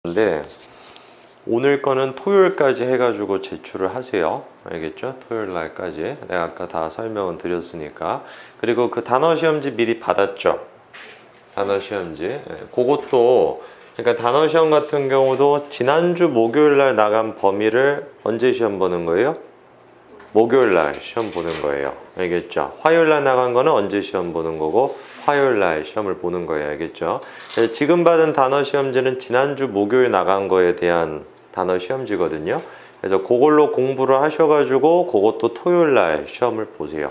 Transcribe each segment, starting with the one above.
근데 오늘 거는 토요일까지 해가지고 제출을 하세요. 알겠죠? 토요일 날까지. 내가 아까 다 설명은 드렸으니까. 그리고 그 단어 시험지 미리 받았죠? 단어 시험지. 그것도 그러니까 단어 시험 같은 경우도 지난주 목요일 날 나간 범위를 언제 시험 보는 거예요? 목요일 날 시험 보는 거예요. 알겠죠? 화요일 날 나간 거는 언제 시험 보는 거고 화요일 날 시험을 보는 거예요. 알겠죠? 지금 받은 단어 시험지는 지난주 목요일 나간 거에 대한 단어 시험지거든요. 그래서 그걸로 공부를 하셔가지고 그것도 토요일 날 시험을 보세요.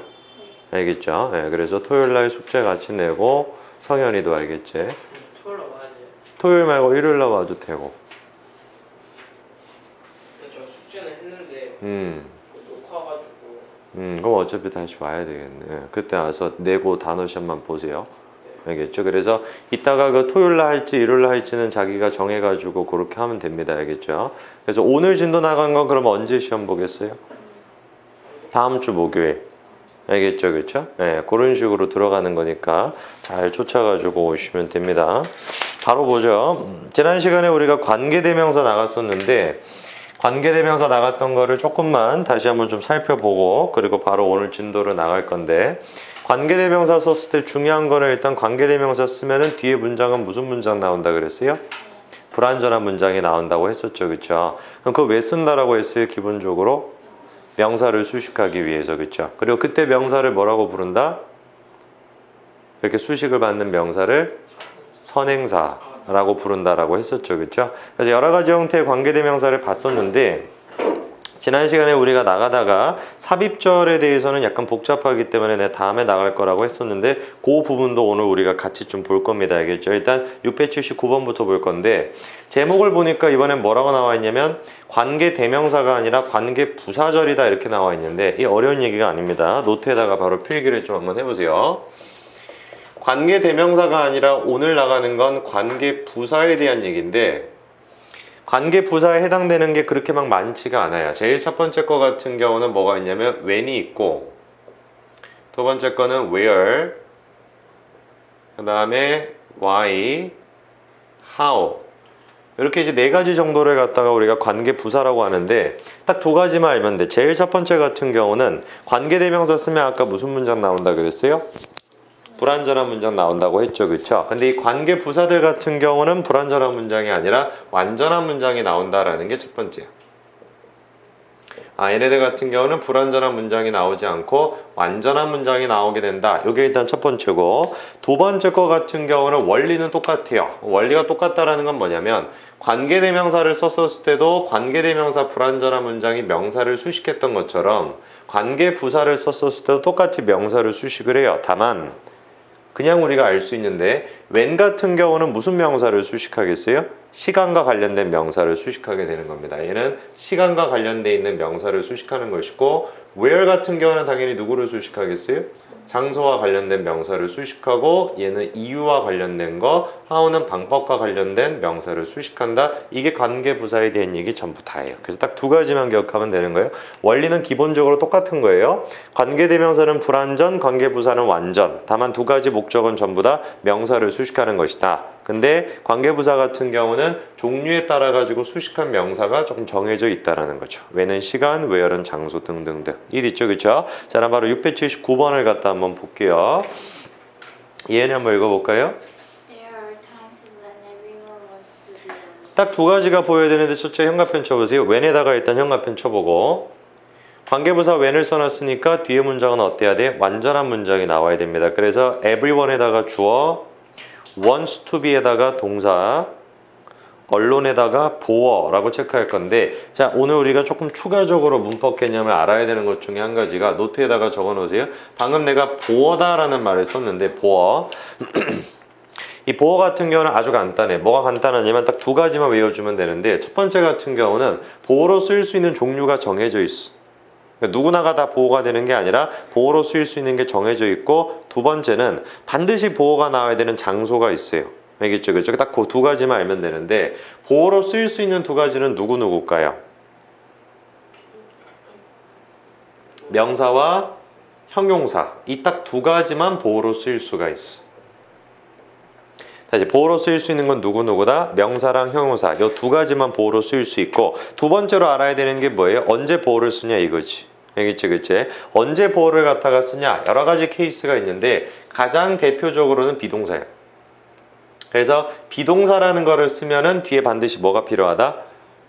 알겠죠? 그래서 토요일 날 숙제 같이 내고 성현이도 알겠지? 토요일 와야 돼요? 토요일 말고 일요일 날 와도 되고. 저 숙제는 했는데 녹화가지고. 그럼 어차피 다시 와야 되겠네. 그때 와서 내고 단어 시험만 보세요. 알겠죠? 그래서 이따가 그 토요일 날 할지 일요일 날 할지는 자기가 정해가지고 그렇게 하면 됩니다. 알겠죠? 그래서 오늘 진도 나간 건 그럼 언제 시험 보겠어요? 다음 주 목요일. 알겠죠? 그렇죠? 네, 그런 식으로 들어가는 거니까 잘 쫓아가지고 오시면 됩니다. 바로 보죠. 지난 시간에 우리가 관계대명사 나갔었는데 관계대명사 나갔던 거를 조금만 다시 한번 좀 살펴보고 그리고 바로 오늘 진도로 나갈 건데 관계대명사 썼을 때 중요한 거는 일단 관계대명사 쓰면은 뒤에 문장은 무슨 문장 나온다 그랬어요? 불완전한 문장이 나온다고 했었죠. 그렇죠? 그럼 그거 왜 쓴다라고 했어요? 기본적으로 명사를 수식하기 위해서. 그렇죠? 그리고 그때 명사를 뭐라고 부른다? 이렇게 수식을 받는 명사를 선행사라고 부른다라고 했었죠. 그렇죠? 그래서 여러 가지 형태의 관계대명사를 봤었는데 지난 시간에 우리가 나가다가 삽입절에 대해서는 약간 복잡하기 때문에 내가 다음에 나갈 거라고 했었는데 그 부분도 오늘 우리가 같이 좀 볼 겁니다. 알겠죠? 일단 679번부터 볼 건데 제목을 보니까 이번엔 뭐라고 나와 있냐면 관계대명사가 아니라 관계부사절이다 이렇게 나와 있는데 이 어려운 얘기가 아닙니다. 노트에다가 바로 필기를 좀 한번 해보세요. 관계대명사가 아니라 오늘 나가는 건 관계부사에 대한 얘기인데 관계부사에 해당되는 게 그렇게 막 많지가 않아요. 제일 첫 번째 거 같은 경우는 뭐가 있냐면 when이 있고 두 번째 거는 where 그 다음에 why, how 이렇게 이제 네 가지 정도를 갖다가 우리가 관계부사라고 하는데 딱 두 가지만 알면 돼. 제일 첫 번째 같은 경우는 관계대명사 쓰면 아까 무슨 문장 나온다 그랬어요? 불완전한 문장 나온다고 했죠. 그렇죠? 근데 이 관계 부사들 같은 경우는 불완전한 문장이 아니라 완전한 문장이 나온다라는 게 첫 번째야. 얘네들 같은 경우는 불완전한 문장이 나오지 않고 완전한 문장이 나오게 된다. 이게 일단 첫 번째고 두 번째 거 같은 경우는 원리는 똑같아요. 원리가 똑같다라는 건 뭐냐면 관계대명사를 썼을 때도 관계대명사 불완전한 문장이 명사를 수식했던 것처럼 관계부사를 썼을 때도 똑같이 명사를 수식을 해요. 다만 그냥 우리가 알 수 있는데 when 같은 경우는 무슨 명사를 수식하겠어요? 시간과 관련된 명사를 수식하게 되는 겁니다. 얘는 시간과 관련돼 있는 명사를 수식하는 것이고 where 같은 경우는 당연히 누구를 수식하겠어요? 장소와 관련된 명사를 수식하고 얘는 이유와 관련된 거 how는 방법과 관련된 명사를 수식한다. 이게 관계부사에 대한 얘기 전부 다예요. 그래서 딱 두 가지만 기억하면 되는 거예요. 원리는 기본적으로 똑같은 거예요. 관계대명사는 불완전, 관계부사는 완전. 다만 두 가지 목적은 전부 다 명사를 수식하는 것이다. 근데 관계부사 같은 경우는 종류에 따라 가지고 수식한 명사가 조금 정해져 있다라는 거죠. when은 시간, where는 장소 등등등. 이 있죠, 그렇죠? 자, 그럼 바로 679번을 갖다 한번 볼게요. 예은이 한번 읽어볼까요? 딱 두 가지가 보여야 되는데 첫째 현가편 쳐보세요. when에다가 일단 현가편 쳐보고 관계부사 when을 써놨으니까 뒤에 문장은 어때야 돼? 완전한 문장이 나와야 됩니다. 그래서 everyone에다가 주어, wants to be에다가 동사, 언론에다가 보어라고 체크할 건데 자 오늘 우리가 조금 추가적으로 문법 개념을 알아야 되는 것 중에 한 가지가 노트에다가 적어 놓으세요. 방금 내가 보어다라는 말을 썼는데 보어 이 보어 같은 경우는 아주 간단해. 뭐가 간단하냐면 딱 두 가지만 외워주면 되는데 첫 번째 같은 경우는 보어로 쓰일 수 있는 종류가 정해져 있어. 그러니까 누구나가 다 보호가 되는 게 아니라 보호로 쓰일 수 있는 게 정해져 있고 두 번째는 반드시 보호가 나와야 되는 장소가 있어요. 알겠죠? 그렇죠? 딱 그 두 가지만 알면 되는데 보호로 쓰일 수 있는 두 가지는 누구일까요? 명사와 형용사 이 딱 두 가지만 보호로 쓰일 수가 있어. 다시 보호로 쓰일 수 있는 건 누구누구다? 명사랑 형용사. 이 두 가지만 보호로 쓰일 수 있고 두 번째로 알아야 되는 게 뭐예요? 언제 보호를 쓰냐 이거지. 알겠지, 그치? 언제 보호를 갖다가 쓰냐? 여러 가지 케이스가 있는데 가장 대표적으로는 비동사예요. 그래서 비동사라는 거를 쓰면은 뒤에 반드시 뭐가 필요하다?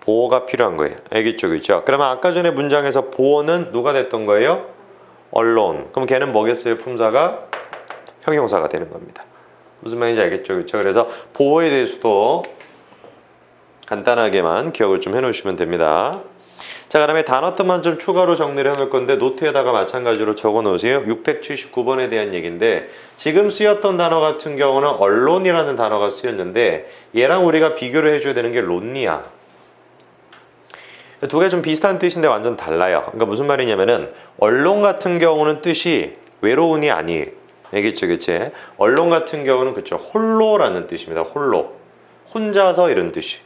보호가 필요한 거예요. 알겠죠, 그죠? 그러면 아까 전에 문장에서 보호는 누가 됐던 거예요? alone. 그럼 걔는 뭐겠어요? 품사가 형용사가 되는 겁니다. 무슨 말인지 알겠죠, 그렇죠? 그래서 보호에 대해서도 간단하게만 기억을 좀 해놓으시면 됩니다. 자, 그다음에 단어들만 좀 추가로 정리를 해놓을 건데 노트에다가 마찬가지로 적어놓으세요. 679번에 대한 얘기인데 지금 쓰였던 단어 같은 경우는 언론이라는 단어가 쓰였는데 얘랑 우리가 비교를 해줘야 되는 게 론리야. 두 개 좀 비슷한 뜻인데 완전 달라요. 그러니까 무슨 말이냐면은 언론 같은 경우는 뜻이 외로운이 아니에요. 알겠죠, 그치? 언론 같은 경우는 그쵸, 홀로라는 뜻입니다. 홀로, 혼자서 이런 뜻이.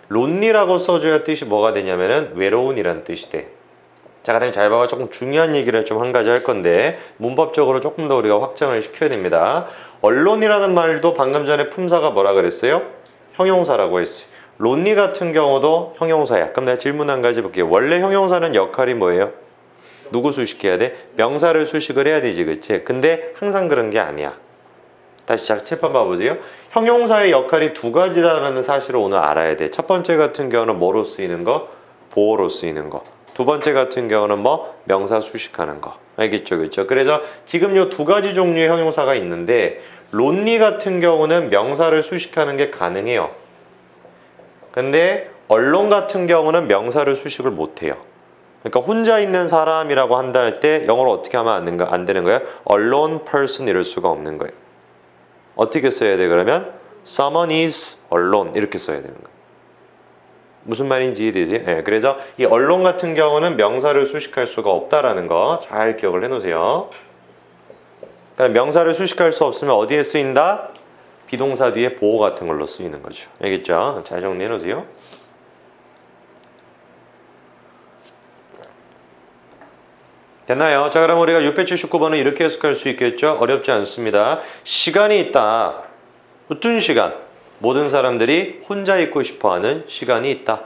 론리라고 써줘야 뜻이 뭐가 되냐면은 외로운이라는 뜻이 돼. 자, 그다음에 잘 봐봐. 조금 중요한 얘기를 좀 한 가지 할 건데 문법적으로 조금 더 우리가 확장을 시켜야 됩니다. 언론이라는 말도 방금 전에 품사가 뭐라 그랬어요? 형용사라고 했어요. 론리 같은 경우도 형용사야. 그럼 내가 질문 한 가지 볼게요. 원래 형용사는 역할이 뭐예요? 누구 수식해야 돼? 명사를 수식을 해야 되지, 그치? 근데 항상 그런 게 아니야. 다시 칠판 봐보세요. 형용사의 역할이 두 가지라는 사실을 오늘 알아야 돼. 첫 번째 같은 경우는 뭐로 쓰이는 거? 보호로 쓰이는 거. 두 번째 같은 경우는 뭐? 명사 수식하는 거. 알겠죠, 그렇죠? 그래서 지금 요 두 가지 종류의 형용사가 있는데 론리 같은 경우는 명사를 수식하는 게 가능해요. 근데 언론 같은 경우는 명사를 수식을 못 해요. 그러니까 혼자 있는 사람이라고 한다 할 때 영어로 어떻게 하면 안 되는 거예요? alone person 이럴 수가 없는 거예요. 어떻게 써야 돼 그러면? Someone is alone 이렇게 써야 되는 거예요. 무슨 말인지 이해되지? 네, 그래서 이 alone 같은 경우는 명사를 수식할 수가 없다라는 거 잘 기억을 해놓으세요. 그러니까 명사를 수식할 수 없으면 어디에 쓰인다? 비동사 뒤에 보호 같은 걸로 쓰이는 거죠. 알겠죠? 잘 정리해 놓으세요. 됐나요? 자, 그럼 우리가 679번은 이렇게 해석할 수 있겠죠? 어렵지 않습니다. 시간이 있다. 어떤 시간? 모든 사람들이 혼자 있고 싶어하는 시간이 있다.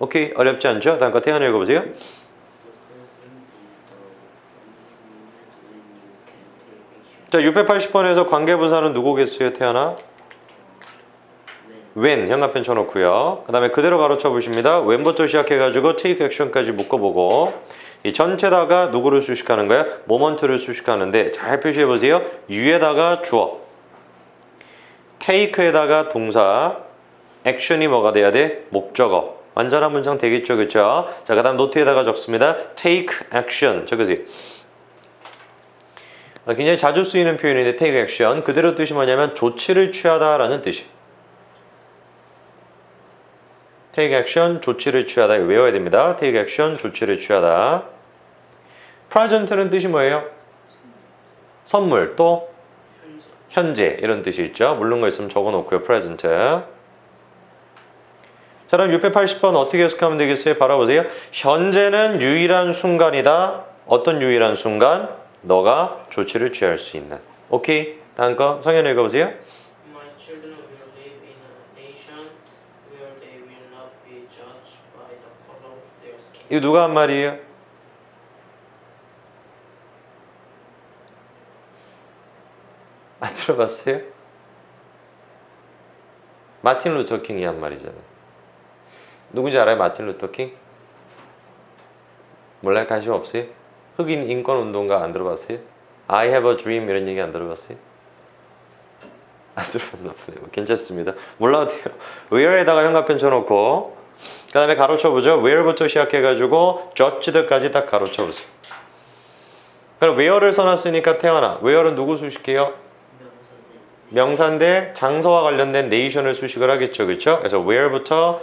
오케이, 어렵지 않죠? 다음 거 태연이 읽어보세요. 자, 680번에서 관계부사는 누구겠어요, 태연아? when 현관펜 쳐놓고요. 그 다음에 그대로 가로쳐 보십니다. when부터 시작해가지고 take action까지 묶어보고 이 전체다가 누구를 수식하는 거야? 모먼트를 수식하는데 잘 표시해 보세요. you에다가 주어, take에다가 동사, action이 뭐가 돼야 돼? 목적어. 완전한 문장 되겠죠, 그렇죠? 자, 그다음 노트에다가 적습니다. take action 적으세요. 굉장히 자주 쓰이는 표현인데 take action 그대로 뜻이 뭐냐면 조치를 취하다라는 뜻이. take action 조치를 취하다 외워야 됩니다. take action 조치를 취하다. present는 뜻이 뭐예요? 선물 또 현재 이런 뜻이 있죠. 모르는 거 있으면 적어놓고요. present. 자, 그럼 680번 어떻게 해석하면 되겠어요? 바라보세요. 현재는 유일한 순간이다. 어떤 유일한 순간? 너가 조치를 취할 수 있는. 오케이. 다음 거 성현 읽어보세요. My children will live in a nation where they will not be judged by the color of their skin. 이거 누가 한 말이에요? 안 들어봤어요? 마틴 루터 킹이 한 말이잖아요. 누군지 알아요? 마틴 루터 킹? 몰라요? 관심 없어요? 흑인 인권 운동가 안 들어봤어요? I have a dream 이런 얘기 안 들어봤어요? 안 들어봤나 보네요. 괜찮습니다. 몰라도 돼요. where에다가 현관펜 쳐놓고 그 다음에 가로쳐보죠. where부터 시작해가지고 judged까지 딱 가로쳐보세요. 그럼 where를 써놨으니까 태어나. where는 누구 수식해요? 명사인데 장소와 관련된 nation을 수식을 하겠죠. 그렇죠? 그래서 where부터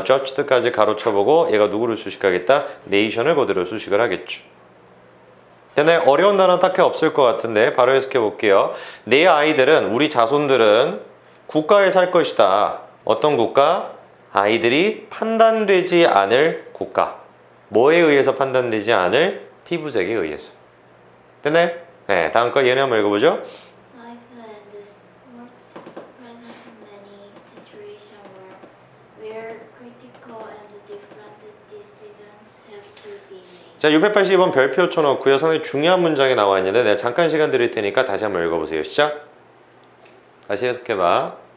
judged까지 가로쳐보고 얘가 누구를 수식하겠다? nation을 그대로 수식을 하겠죠. 근데 어려운 단어는 딱히 없을 것 같은데 바로 해석해 볼게요. 내 아이들은 우리 자손들은 국가에 살 것이다. 어떤 국가? 아이들이 판단되지 않을 국가. 뭐에 의해서 판단되지 않을? 피부색에 의해서. 됐나요? 네, 다음 거 얘네 한번 읽어보죠. Life and sports present critical and different decisions have to be made. 자, 682번 별표 쳐놓고요. 상당히 중요한 문장이 나와 있는데 내가 잠깐 시간 드릴 테니까 다시 한번 읽어보세요. 시작. 다시 해석해봐.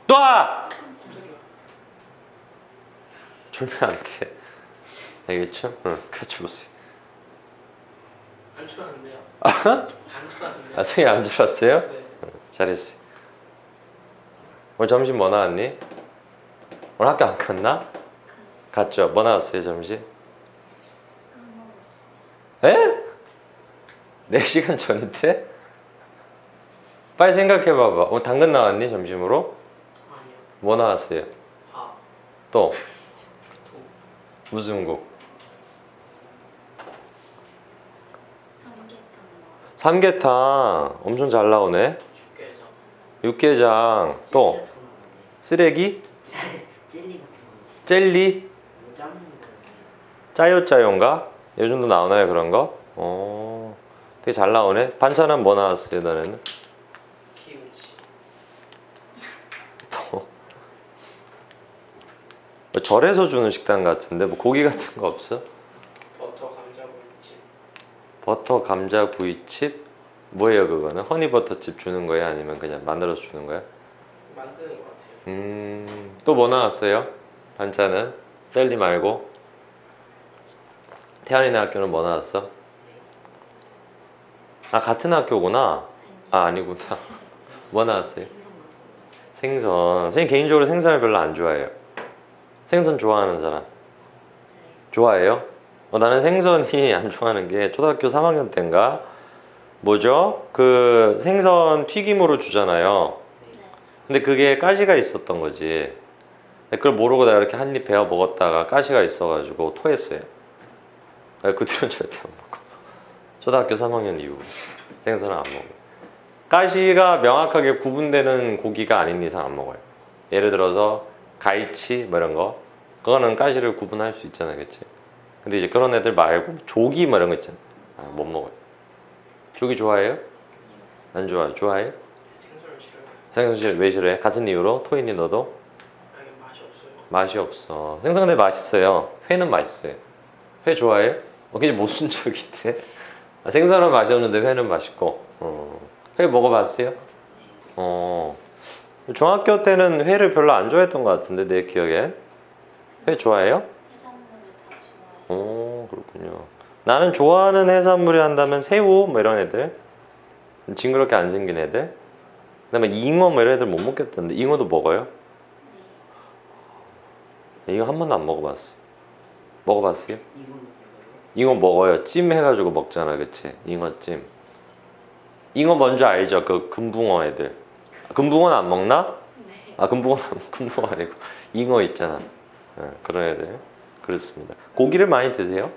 놔! 깜짝이야. 졸면 안 돼. 알겠죠? 응, 같이 보세요. 안 좋아하는데요. 아? 안 좋아하는데요. 아, 성이 안 졸았어요? 네. 잘했어. 오늘 점심 뭐 나왔니? 오늘 학교 안 갔나? 갔죠? 뭐 나왔어요, 점심? 까먹었어요. 에? 4시간 전인데? 빨리 생각해봐봐. 오늘 당근 나왔니, 점심으로? 아니요. 뭐 나왔어요? 밥. 또? 국. 무슨 국? 삼계탕 삼계탕. 엄청 잘 나오네. 죽게장. 육개장. 또? 쓰레기? 젤리 같은 거. 젤리? 이거 짜는 거. 짜요짜요인가? 요즘도 나오나요, 그런 거? 되게 잘 나오네. 반찬은 뭐 나왔어요, 너네는? 김치. 또? 뭐 절에서 주는 식당 같은데 뭐 고기 같은 거 없어? 버터 감자구이집. 버터 감자 구이칩? 뭐예요 그거는? 허니버터칩 주는 거야? 아니면 그냥 만들어서 주는 거야? 만드는 것 같아요. 또 뭐 나왔어요? 반찬은? 젤리 말고? 태연이네 학교는 뭐 나왔어? 아 같은 학교구나? 아 아니구나. 뭐 나왔어요? 생선 같은 거. 생선. 선생님 개인적으로 생선을 별로 안 좋아해요. 생선 좋아하는 사람? 좋아해요? 나는 생선이 안 좋아하는 게 초등학교 3학년 때인가? 뭐죠? 그 생선 튀김으로 주잖아요. 근데 그게 가시가 있었던 거지. 근데 그걸 모르고 내가 이렇게 한 입 베어 먹었다가 가시가 있어가지고 토했어요. 그 뒤로는 절대 안 먹고. 초등학교 3학년 이후 생선을 안 먹어요. 가시가 명확하게 구분되는 고기가 아닌 이상 안 먹어요. 예를 들어서 갈치 뭐 이런 거, 그거는 가시를 구분할 수 있잖아요, 그치? 근데 이제 그런 애들 말고 조기 뭐 이런 거 있잖아. 못 먹어요. 조기 좋아해요? 안 좋아요. 좋아해? 생선을 싫어요. 생선 왜 싫어해? 같은 이유로? 토인이 너도? 아니 맛이 없어요. 맛이 없어. 생선 근데 맛있어요. 회는 맛있어요. 회 좋아해요? 굉장히 모순적인데. 생선은 맛이 없는데 회는 맛있고. 회 먹어봤어요? 중학교 때는 회를 별로 안 좋아했던 것 같은데 내 기억에. 회 좋아해요? 해산물을 다 좋아해요. 그렇군요. 나는 좋아하는 해산물이 한다면 새우 뭐 이런 애들, 징그럽게 안 생긴 애들. 그다음에 잉어 뭐 이런 애들 못 먹겠던데. 잉어도 먹어요? 잉어 한 번도 안 먹어봤어. 먹어봤어요? 이거 먹는 거예요? 잉어 먹어요. 찜 해가지고 먹잖아, 그치? 잉어찜. 잉어 뭔지 알죠? 그 금붕어 애들. 금붕어는 안 먹나? 네. 금붕어 아니고 잉어 있잖아. 그런 애들. 그렇습니다. 고기를 많이 드세요?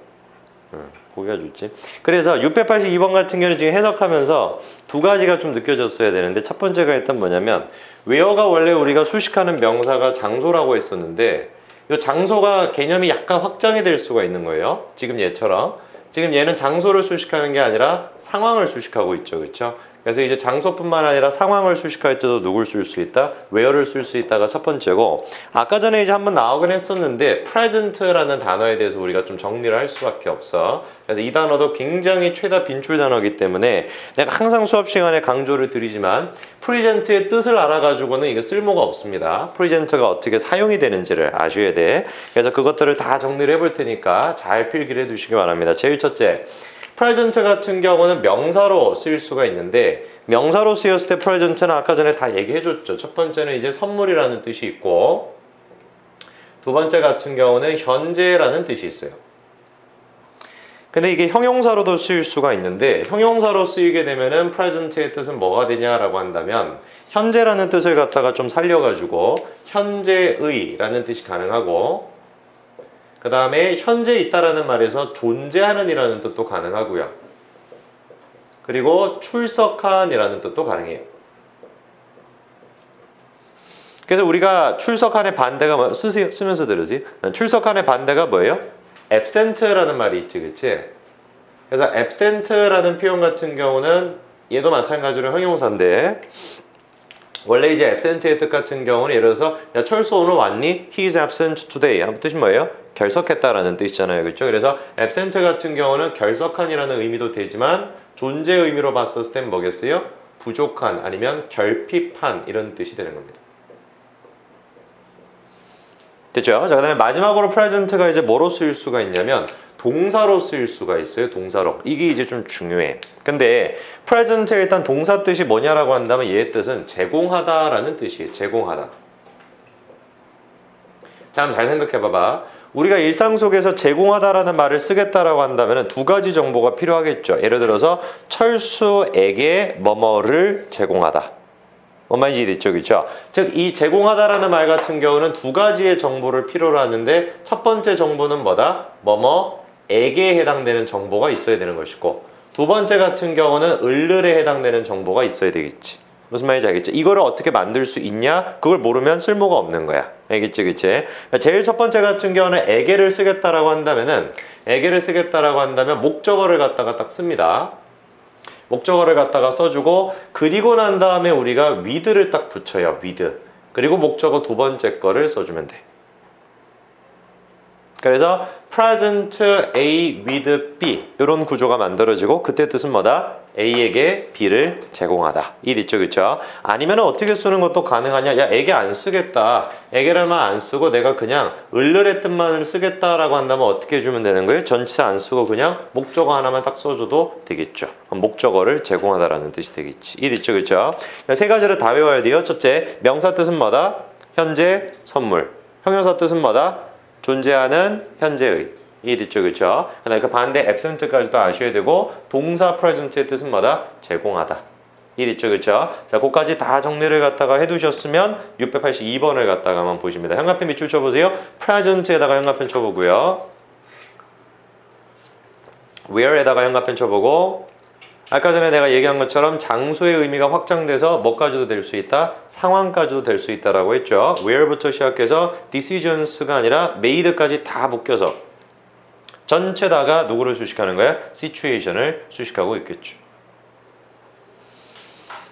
고기가 좋지. 그래서 682번 같은 경우는 지금 해석하면서 두 가지가 좀 느껴졌어야 되는데, 첫 번째가 일단 뭐냐면 where가 원래 우리가 수식하는 명사가 장소라고 했었는데 이 장소가 개념이 약간 확장이 될 수가 있는 거예요. 지금 얘처럼. 지금 얘는 장소를 수식하는 게 아니라 상황을 수식하고 있죠, 그렇죠? 그래서 이제 장소뿐만 아니라 상황을 수식할 때도 누굴 쓸 수 있다? where를 쓸 수 있다가 첫 번째고, 아까 전에 이제 한번 나오긴 했었는데 present라는 단어에 대해서 우리가 좀 정리를 할 수밖에 없어. 그래서 이 단어도 굉장히 최다 빈출 단어이기 때문에 내가 항상 수업 시간에 강조를 드리지만 present의 뜻을 알아가지고는 이게 쓸모가 없습니다. present가 어떻게 사용이 되는지를 아셔야 돼. 그래서 그것들을 다 정리를 해볼 테니까 잘 필기를 해두시기 바랍니다. 제일 첫째, present 같은 경우는 명사로 쓰일 수가 있는데, 명사로 쓰였을 때 present는 아까 전에 다 얘기해줬죠. 첫 번째는 이제 선물이라는 뜻이 있고, 두 번째 같은 경우는 현재라는 뜻이 있어요. 근데 이게 형용사로도 쓰일 수가 있는데, 형용사로 쓰이게 되면은 present의 뜻은 뭐가 되냐라고 한다면 현재라는 뜻을 갖다가 좀 살려가지고 현재의라는 뜻이 가능하고, 그 다음에 현재 있다라는 말에서 존재하는 이라는 뜻도 가능하고요. 그리고 출석한 이라는 뜻도 가능해요. 그래서 우리가 출석한의 반대가 뭐 쓰면서 들으지? 출석한의 반대가 뭐예요? absent라는 말이 있지, 그치? 그래서 absent라는 표현 같은 경우는 얘도 마찬가지로 형용사인데 원래 이제 absent의 뜻 같은 경우는 예를 들어서 야 철수 오늘 왔니? He is absent today. 하는 뜻이 뭐예요? 결석했다라는 뜻이잖아요, 그렇죠? 그래서 absent 같은 경우는 결석한이라는 의미도 되지만 존재 의미로 봤었을 땐 뭐겠어요? 부족한 아니면 결핍한 이런 뜻이 되는 겁니다. 됐죠? 자, 그 다음에 마지막으로 present가 이제 뭐로 쓰일 수가 있냐면 동사로 쓰일 수가 있어요. 동사로. 이게 이제 좀 중요해. 근데 present의 일단 동사 뜻이 뭐냐라고 한다면 얘의 뜻은 제공하다라는 뜻이에요. 제공하다. 자, 한번 잘 생각해 봐봐. 우리가 일상 속에서 제공하다라는 말을 쓰겠다라고 한다면 두 가지 정보가 필요하겠죠. 예를 들어서 철수에게 뭐뭐를 제공하다. 뭔 말인지 이해됐죠? 그렇죠? 즉, 이 제공하다라는 말 같은 경우는 두 가지의 정보를 필요로 하는데 첫 번째 정보는 뭐다? 뭐뭐에게 해당되는 정보가 있어야 되는 것이고 두 번째 같은 경우는 을을에 해당되는 정보가 있어야 되겠지. 무슨 말인지 알겠죠? 이거를 어떻게 만들 수 있냐? 그걸 모르면 쓸모가 없는 거야. 알겠지? 그치? 제일 첫 번째 같은 경우는 에게를 쓰겠다라고 한다면 목적어를 갖다가 딱 씁니다. 목적어를 갖다가 써주고 그리고 난 다음에 우리가 with를 딱 붙여요. with. 그리고 목적어 두 번째 거를 써주면 돼. 그래서 present A with B 이런 구조가 만들어지고 그때 뜻은 뭐다? A에게 B를 제공하다. 이해됐죠? 그쵸? 아니면 어떻게 쓰는 것도 가능하냐? 야, 에게 안 쓰겠다. 에게를만 안 쓰고 내가 그냥 을을의 뜻만을 쓰겠다라고 한다면 어떻게 해주면 되는 거예요? 전체 안 쓰고 그냥 목적어 하나만 딱 써줘도 되겠죠. 목적어를 제공하다라는 뜻이 되겠지. 이해됐죠? 그쵸? 세 가지를 다 외워야 돼요. 첫째, 명사 뜻은 뭐다? 현재, 선물. 형용사 뜻은 뭐다? 존재하는 현재의. 이해됐죠? 그쵸? 그다음에 그 반대 absent까지도 아셔야 되고 동사 present의 뜻은 뭐다? 제공하다. 이해됐죠? 그쵸? 자, 그까지 다 정리를 갖다가 해두셨으면 682번을 갖다가만 보십니다. 형광펜 밑줄 쳐보세요. present에다가 형광펜 쳐보고요. where에다가 형광펜 쳐보고 아까 전에 내가 얘기한 것처럼 장소의 의미가 확장돼서 뭐까지도 될 수 있다? 상황까지도 될 수 있다라고 했죠. where부터 시작해서 decisions가 아니라 made까지 다 묶여서 전체다가 누구를 수식하는 거야? situation을 수식하고 있겠죠.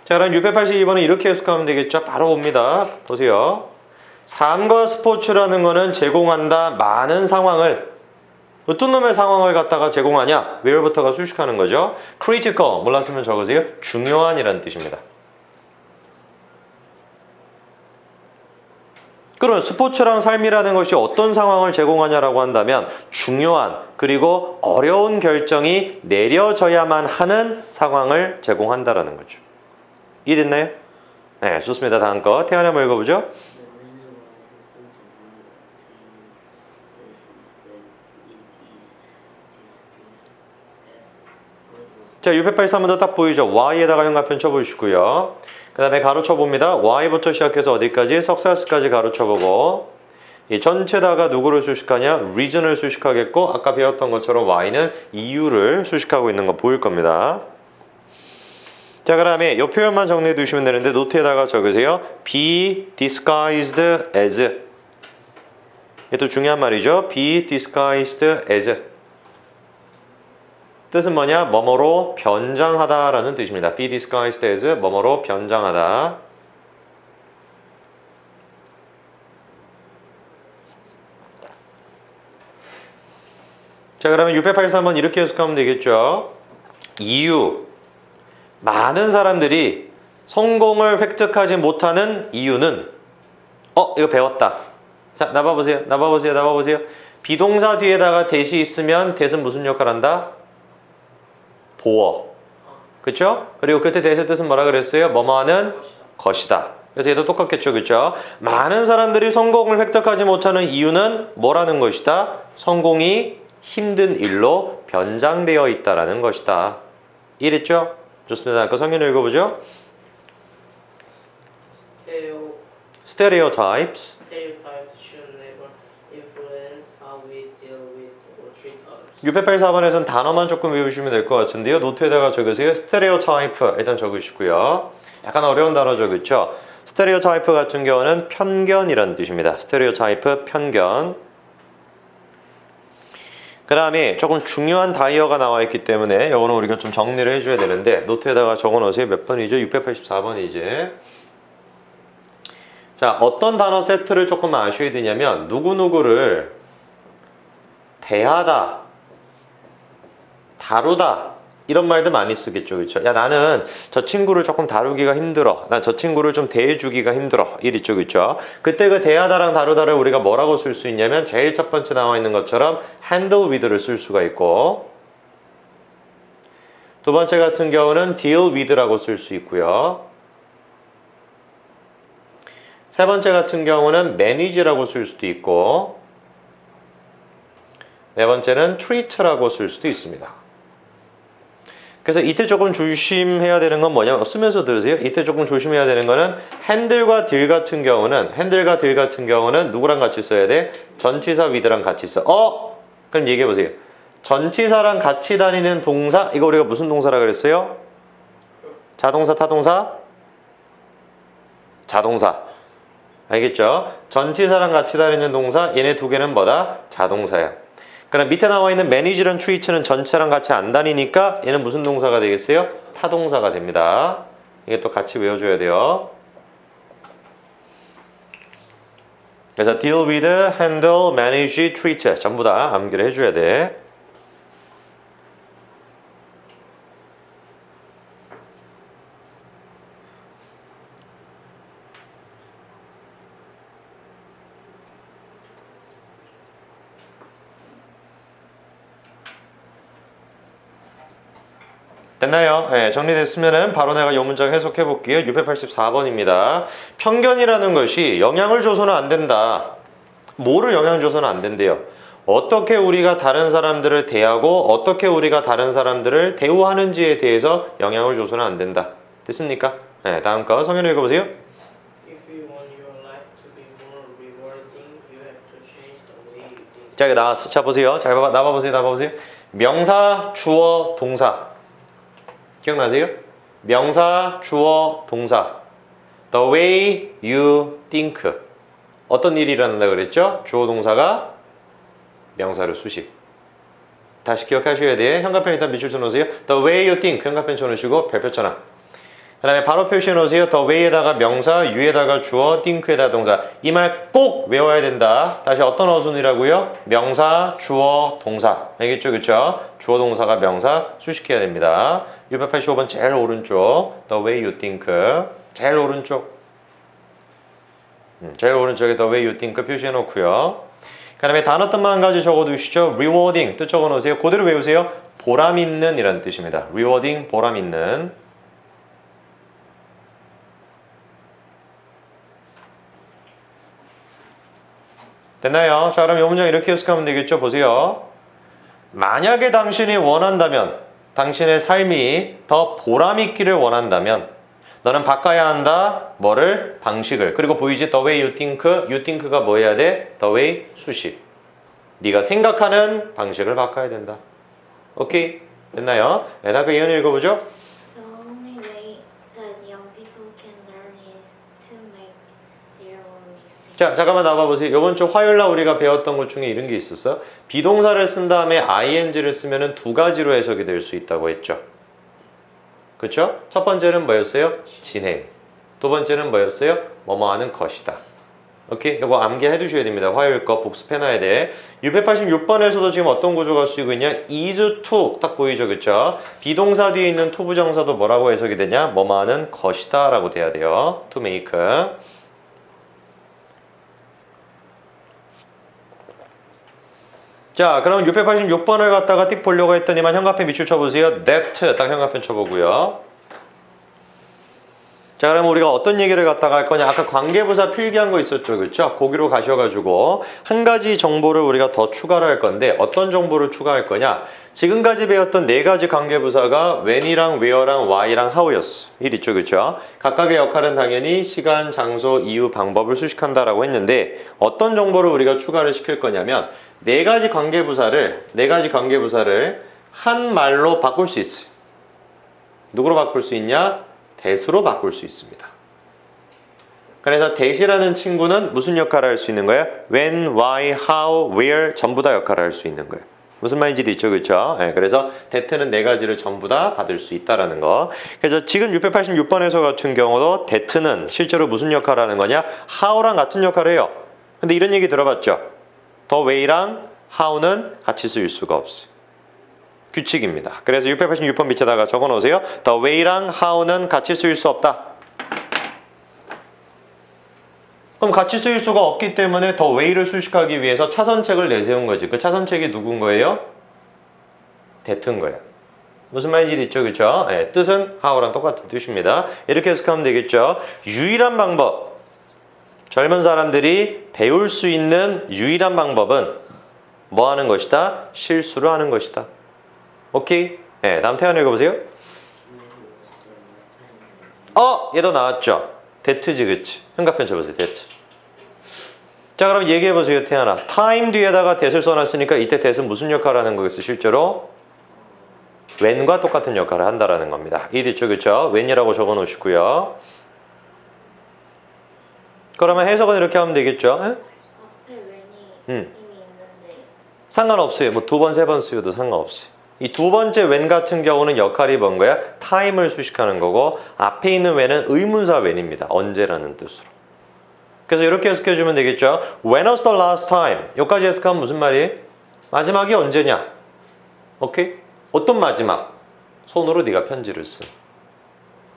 자, 그럼 682번은 이렇게 해석하면 되겠죠. 바로 옵니다. 보세요. 삶과 스포츠라는 거는 제공한다. 많은 상황을 어떤 놈의 상황을 갖다가 제공하냐? where부터가 수식하는 거죠. critical, 몰랐으면 적으세요. 중요한이라는 뜻입니다. 그럼 스포츠랑 삶이라는 것이 어떤 상황을 제공하냐라고 한다면 중요한 그리고 어려운 결정이 내려져야만 하는 상황을 제공한다라는 거죠. 이해됐나요? 네, 좋습니다. 다음 거 태연이 한번 읽어보죠. 자, 683번도 딱 보이죠? Y에다가 형광펜 쳐보시고요. 그 다음에 가로 쳐봅니다. Y부터 시작해서 어디까지? 석사스까지 가로 쳐보고 이 전체다가 누구를 수식하냐? reason을 수식하겠고 아까 배웠던 것처럼 Y는 이유를 수식하고 있는 거 보일 겁니다. 자, 그 다음에 이 표현만 정리해 두시면 되는데 노트에다가 적으세요. be disguised as. 이것도 중요한 말이죠. be disguised as. 뜻은 뭐냐? 뭐뭐로 변장하다라는 뜻입니다. be disguised as 뭐뭐로 변장하다. 자, 그러면 683번 이렇게 해석하면 되겠죠. 이유. 많은 사람들이 성공을 획득하지 못하는 이유는 이거 배웠다. 자, 나봐보세요. 비동사 뒤에다가 대시 있으면 대신 무슨 역할 한다? 보어. 그쵸? 그리고 그때 대세 뜻은 뭐라 그랬어요? 뭐뭐하는 것이다. 그래서 얘도 똑같겠죠. 그쵸? 많은 사람들이 성공을 획득하지 못하는 이유는 뭐라는 것이다? 성공이 힘든 일로 변장되어 있다라는 것이다. 이해됐죠? 좋습니다. 아까 성인을 읽어보죠. Stereotypes should never influence how we deal with or treat others. 684번에서는 단어만 조금 외우시면 될 것 같은데요. 노트에다가 적으세요. Stereotype 일단 적으시고요. 약간 어려운 단어죠, 그렇죠? 스테레오타이프 같은 경우는 편견이라는 뜻입니다. 스테레오타이프, 편견. 그 다음에 조금 중요한 다이어가 나와 있기 때문에 이거는 우리가 좀 정리를 해줘야 되는데 노트에다가 적어놓으세요. 몇 번이죠? 684번이지. 자, 어떤 단어 세트를 조금 아셔야 되냐면 누구누구를 대하다, 다루다 이런 말들 많이 쓰겠죠, 그렇죠? 야, 나는 저 친구를 조금 다루기가 힘들어. 난 저 친구를 좀 대해주기가 힘들어. 이랬죠, 그렇죠? 그때 그 대하다랑 다루다를 우리가 뭐라고 쓸 수 있냐면 제일 첫 번째 나와 있는 것처럼 handle with를 쓸 수가 있고, 두 번째 같은 경우는 deal with라고 쓸 수 있고요. 세 번째 같은 경우는 manage라고 쓸 수도 있고, 네 번째는 treat라고 쓸 수도 있습니다. 그래서 이때 조금 조심해야 되는 건 뭐냐면 쓰면서 들으세요. 이때 조금 조심해야 되는 거는 handle과 deal 같은 경우는 누구랑 같이 써야 돼? 전치사 with랑 같이 써. 그럼 얘기해 보세요. 전치사랑 같이 다니는 동사, 이거 우리가 무슨 동사라 그랬어요? 자동사, 타동사? 자동사. 알겠죠? 전치사랑 같이 다니는 동사, 얘네 두 개는 뭐다? 자동사야. 그럼 밑에 나와 있는 manage랑 treat는 전체랑 같이 안 다니니까 얘는 무슨 동사가 되겠어요? 타동사가 됩니다. 이게 또 같이 외워줘야 돼요. 그래서 deal with, handle, manage, treat 전부 다 암기를 해줘야 돼. 됐나요? 네, 정리됐으면 바로 내가 이 문장 해석해 볼게요. 684번입니다. 편견이라는 것이 영향을 줘서는 안 된다. 뭐를 영향 줘서는 안 된대요? 어떻게 우리가 다른 사람들을 대하고 어떻게 우리가 다른 사람들을 대우하는지에 대해서 영향을 줘서는 안 된다. 됐습니까? 네, 다음 거 성현이 읽어보세요. If you want your life to be more rewarding, you have to change the way you think. 자, 여기 나왔어. 자, 보세요. 잘 나와보세요. 명사, 주어, 동사. 기억나세요? 명사, 주어, 동사. The way you think. 어떤 일이 일어난다 그랬죠? 주어 동사가 명사를 수식. 다시 기억하셔야 돼. 현관펜 일단 밑줄 쳐놓으세요. The way you think. 현관펜 쳐놓으시고 별표 쳐놔. 그 다음에 바로 표시해 놓으세요. The way에다가 명사, you에다가 주어, think에다가 동사. 이 말 꼭 외워야 된다. 다시 어떤 어순이라고요? 명사, 주어, 동사. 알겠죠? 그쵸? 주어 동사가 명사 수식해야 됩니다. 685번 제일 오른쪽. The way you think. 제일 오른쪽. 제일 오른쪽에 The way you think 표시해 놓고요. 그 다음에 단어 뜻만 한 가지 적어두시죠. rewarding 뜻 적어 놓으세요. 그대로 외우세요. 보람 있는 이라는 뜻입니다. rewarding 보람 있는. 됐나요? 자, 그럼 이 문장 이렇게 해석하면 되겠죠? 보세요. 만약에 당신이 원한다면, 당신의 삶이 더 보람있기를 원한다면 너는 바꿔야 한다. 뭐를? 방식을. 그리고 보이지? The way you think. You think가 뭐 해야 돼? The way 수식. 네가 생각하는 방식을 바꿔야 된다. 오케이? 됐나요? 네, 다음 예언을 읽어보죠. The only way that young people can learn is to make their own mistakes. 자, 잠깐만 나와보세요. 이번 주 화요일날 우리가 배웠던 것 중에 이런 게 있었어. 비동사를 쓴 다음에 ing를 쓰면 두 가지로 해석이 될 수 있다고 했죠. 그렇죠? 첫 번째는 뭐였어요? 진행. 두 번째는 뭐였어요? 뭐뭐 하는 것이다. 오케이? 이거 암기해 두셔야 됩니다. 화요일 거 복습해놔야 돼. 686번에서도 지금 어떤 구조가 쓰이고 있냐? is to 딱 보이죠, 그렇죠? 비동사 뒤에 있는 to 부정사도 뭐라고 해석이 되냐? 뭐뭐 하는 것이다 라고 돼야 돼요. to make. 자, 그럼 686번을 갖다가 띡 보려고 했더니만 현관펜 밑줄 쳐보세요. that 딱 현관펜 쳐보고요. 자, 그럼 우리가 어떤 얘기를 갖다가 할 거냐? 아까 관계부사 필기한 거 있었죠, 그렇죠? 거기로 가셔가지고 한 가지 정보를 우리가 더 추가를 할 건데 어떤 정보를 추가할 거냐? 지금까지 배웠던 네 가지 관계부사가 when이랑 where랑 why랑 how였어. 일 있죠, 그렇죠? 각각의 역할은 당연히 시간, 장소, 이유, 방법을 수식한다라고 했는데 어떤 정보를 우리가 추가를 시킬 거냐면 네 가지 관계부사를 한 말로 바꿀 수 있어. 누구로 바꿀 수 있냐? that으로 바꿀 수 있습니다. 그래서 that이라는 친구는 무슨 역할을 할 수 있는 거예요? when, why, how, where 전부 다 역할을 할 수 있는 거예요. 무슨 말인지 있죠, 그렇죠? 네, 그래서 that는 네 가지를 전부 다 받을 수 있다라는 거. 그래서 지금 686번에서 같은 경우도 that는 실제로 무슨 역할을 하는 거냐? how랑 같은 역할을 해요. 근데 이런 얘기 들어봤죠? the way랑 how는 같이 쓸 수가 없어요. 규칙입니다. 그래서 686번 밑에다가 적어 놓으세요. the way랑 how는 같이 쓸 수 없다. 그럼 같이 쓰일 수가 없기 때문에 더 way를 수식하기 위해서 차선책을 내세운 거지. 그 차선책이 누군 거예요? that인 거예요. 무슨 말인지 있죠, 그렇죠? 네, 뜻은 how랑 똑같은 뜻입니다. 이렇게 해석하면 되겠죠. 유일한 방법, 젊은 사람들이 배울 수 있는 유일한 방법은 뭐 하는 것이다? 실수를 하는 것이다. 오케이? 네, 다음 태연 읽어보세요. 얘도 나왔죠? that지, 그치? 현가편 쳐보세요, that. 자, 그럼 얘기해보세요, 태연아. time 뒤에다가 that을 써놨으니까 이때 that은 무슨 역할을 하는 거겠어, 실제로? when과 똑같은 역할을 한다라는 겁니다. 이해됐죠, 그쵸? when이라고 적어 놓으시고요. 그러면 해석은 이렇게 하면 되겠죠? 앞에 when이 이미 있는데 상관없어요. 뭐 두 번, 세 번 쓰여도 상관없어요. 이 두 번째 when 같은 경우는 역할이 뭔 거야? time을 수식하는 거고 앞에 있는 when은 의문사 when입니다. 언제라는 뜻으로. 그래서 이렇게 해석해주면 되겠죠. When was the last time? 여기까지 해석하면 무슨 말이에요? 마지막이 언제냐? 오케이? 어떤 마지막? 손으로 네가 편지를 쓴.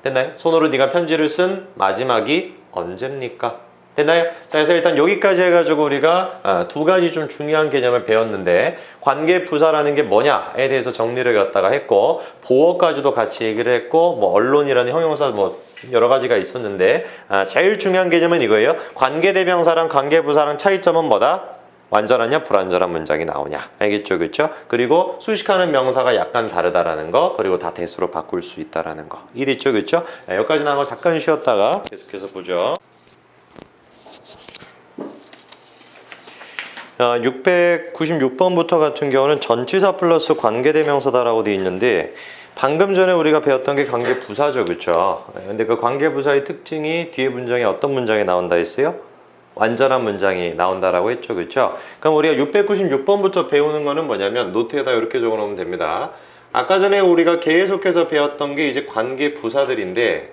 됐나요? 손으로 네가 편지를 쓴 마지막이 언제입니까? 됐나요? 자, 그래서 일단 여기까지 해가지고 우리가 두 가지 좀 중요한 개념을 배웠는데 관계 부사라는 게 뭐냐에 대해서 정리를 갖다가 했고 보어까지도 같이 얘기를 했고 뭐 언론이라는 형용사 뭐 여러 가지가 있었는데 제일 중요한 개념은 이거예요. 관계대명사랑 관계부사랑 차이점은 뭐다? 완전하냐 불완전한 문장이 나오냐. 알겠죠? 그렇죠? 그리고 수식하는 명사가 약간 다르다라는 거 그리고 다 that으로 바꿀 수 있다라는 거. 이해됐죠? 그렇죠? 여기까지 나온 거 잠깐 쉬었다가 계속해서 보죠. 696번부터 같은 경우는 전치사 플러스 관계대명사다라고 되어 있는데 방금 전에 우리가 배웠던 게 관계부사죠, 그렇죠? 근데 그 관계부사의 특징이 뒤에 문장에 어떤 문장이 나온다 했어요? 완전한 문장이 나온다라고 했죠, 그렇죠? 그럼 우리가 696번부터 배우는 거는 뭐냐면 노트에다 이렇게 적어놓으면 됩니다. 아까 전에 우리가 계속해서 배웠던 게 이제 관계부사들인데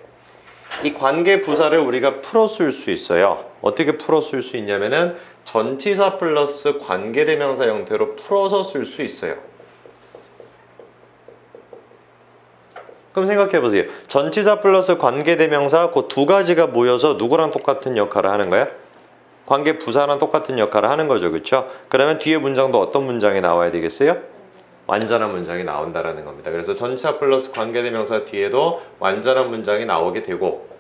이 관계부사를 우리가 풀어 쓸 수 있어요. 어떻게 풀어 쓸 수 있냐면은 전치사 플러스 관계대명사 형태로 풀어서 쓸 수 있어요. 그럼 생각해 보세요. 전치사 플러스 관계대명사 그 두 가지가 모여서 누구랑 똑같은 역할을 하는 거야? 관계부사랑 똑같은 역할을 하는 거죠, 그렇죠? 그러면 뒤에 문장도 어떤 문장이 나와야 되겠어요? 완전한 문장이 나온다라는 겁니다. 그래서 전치사 플러스 관계대명사 뒤에도 완전한 문장이 나오게 되고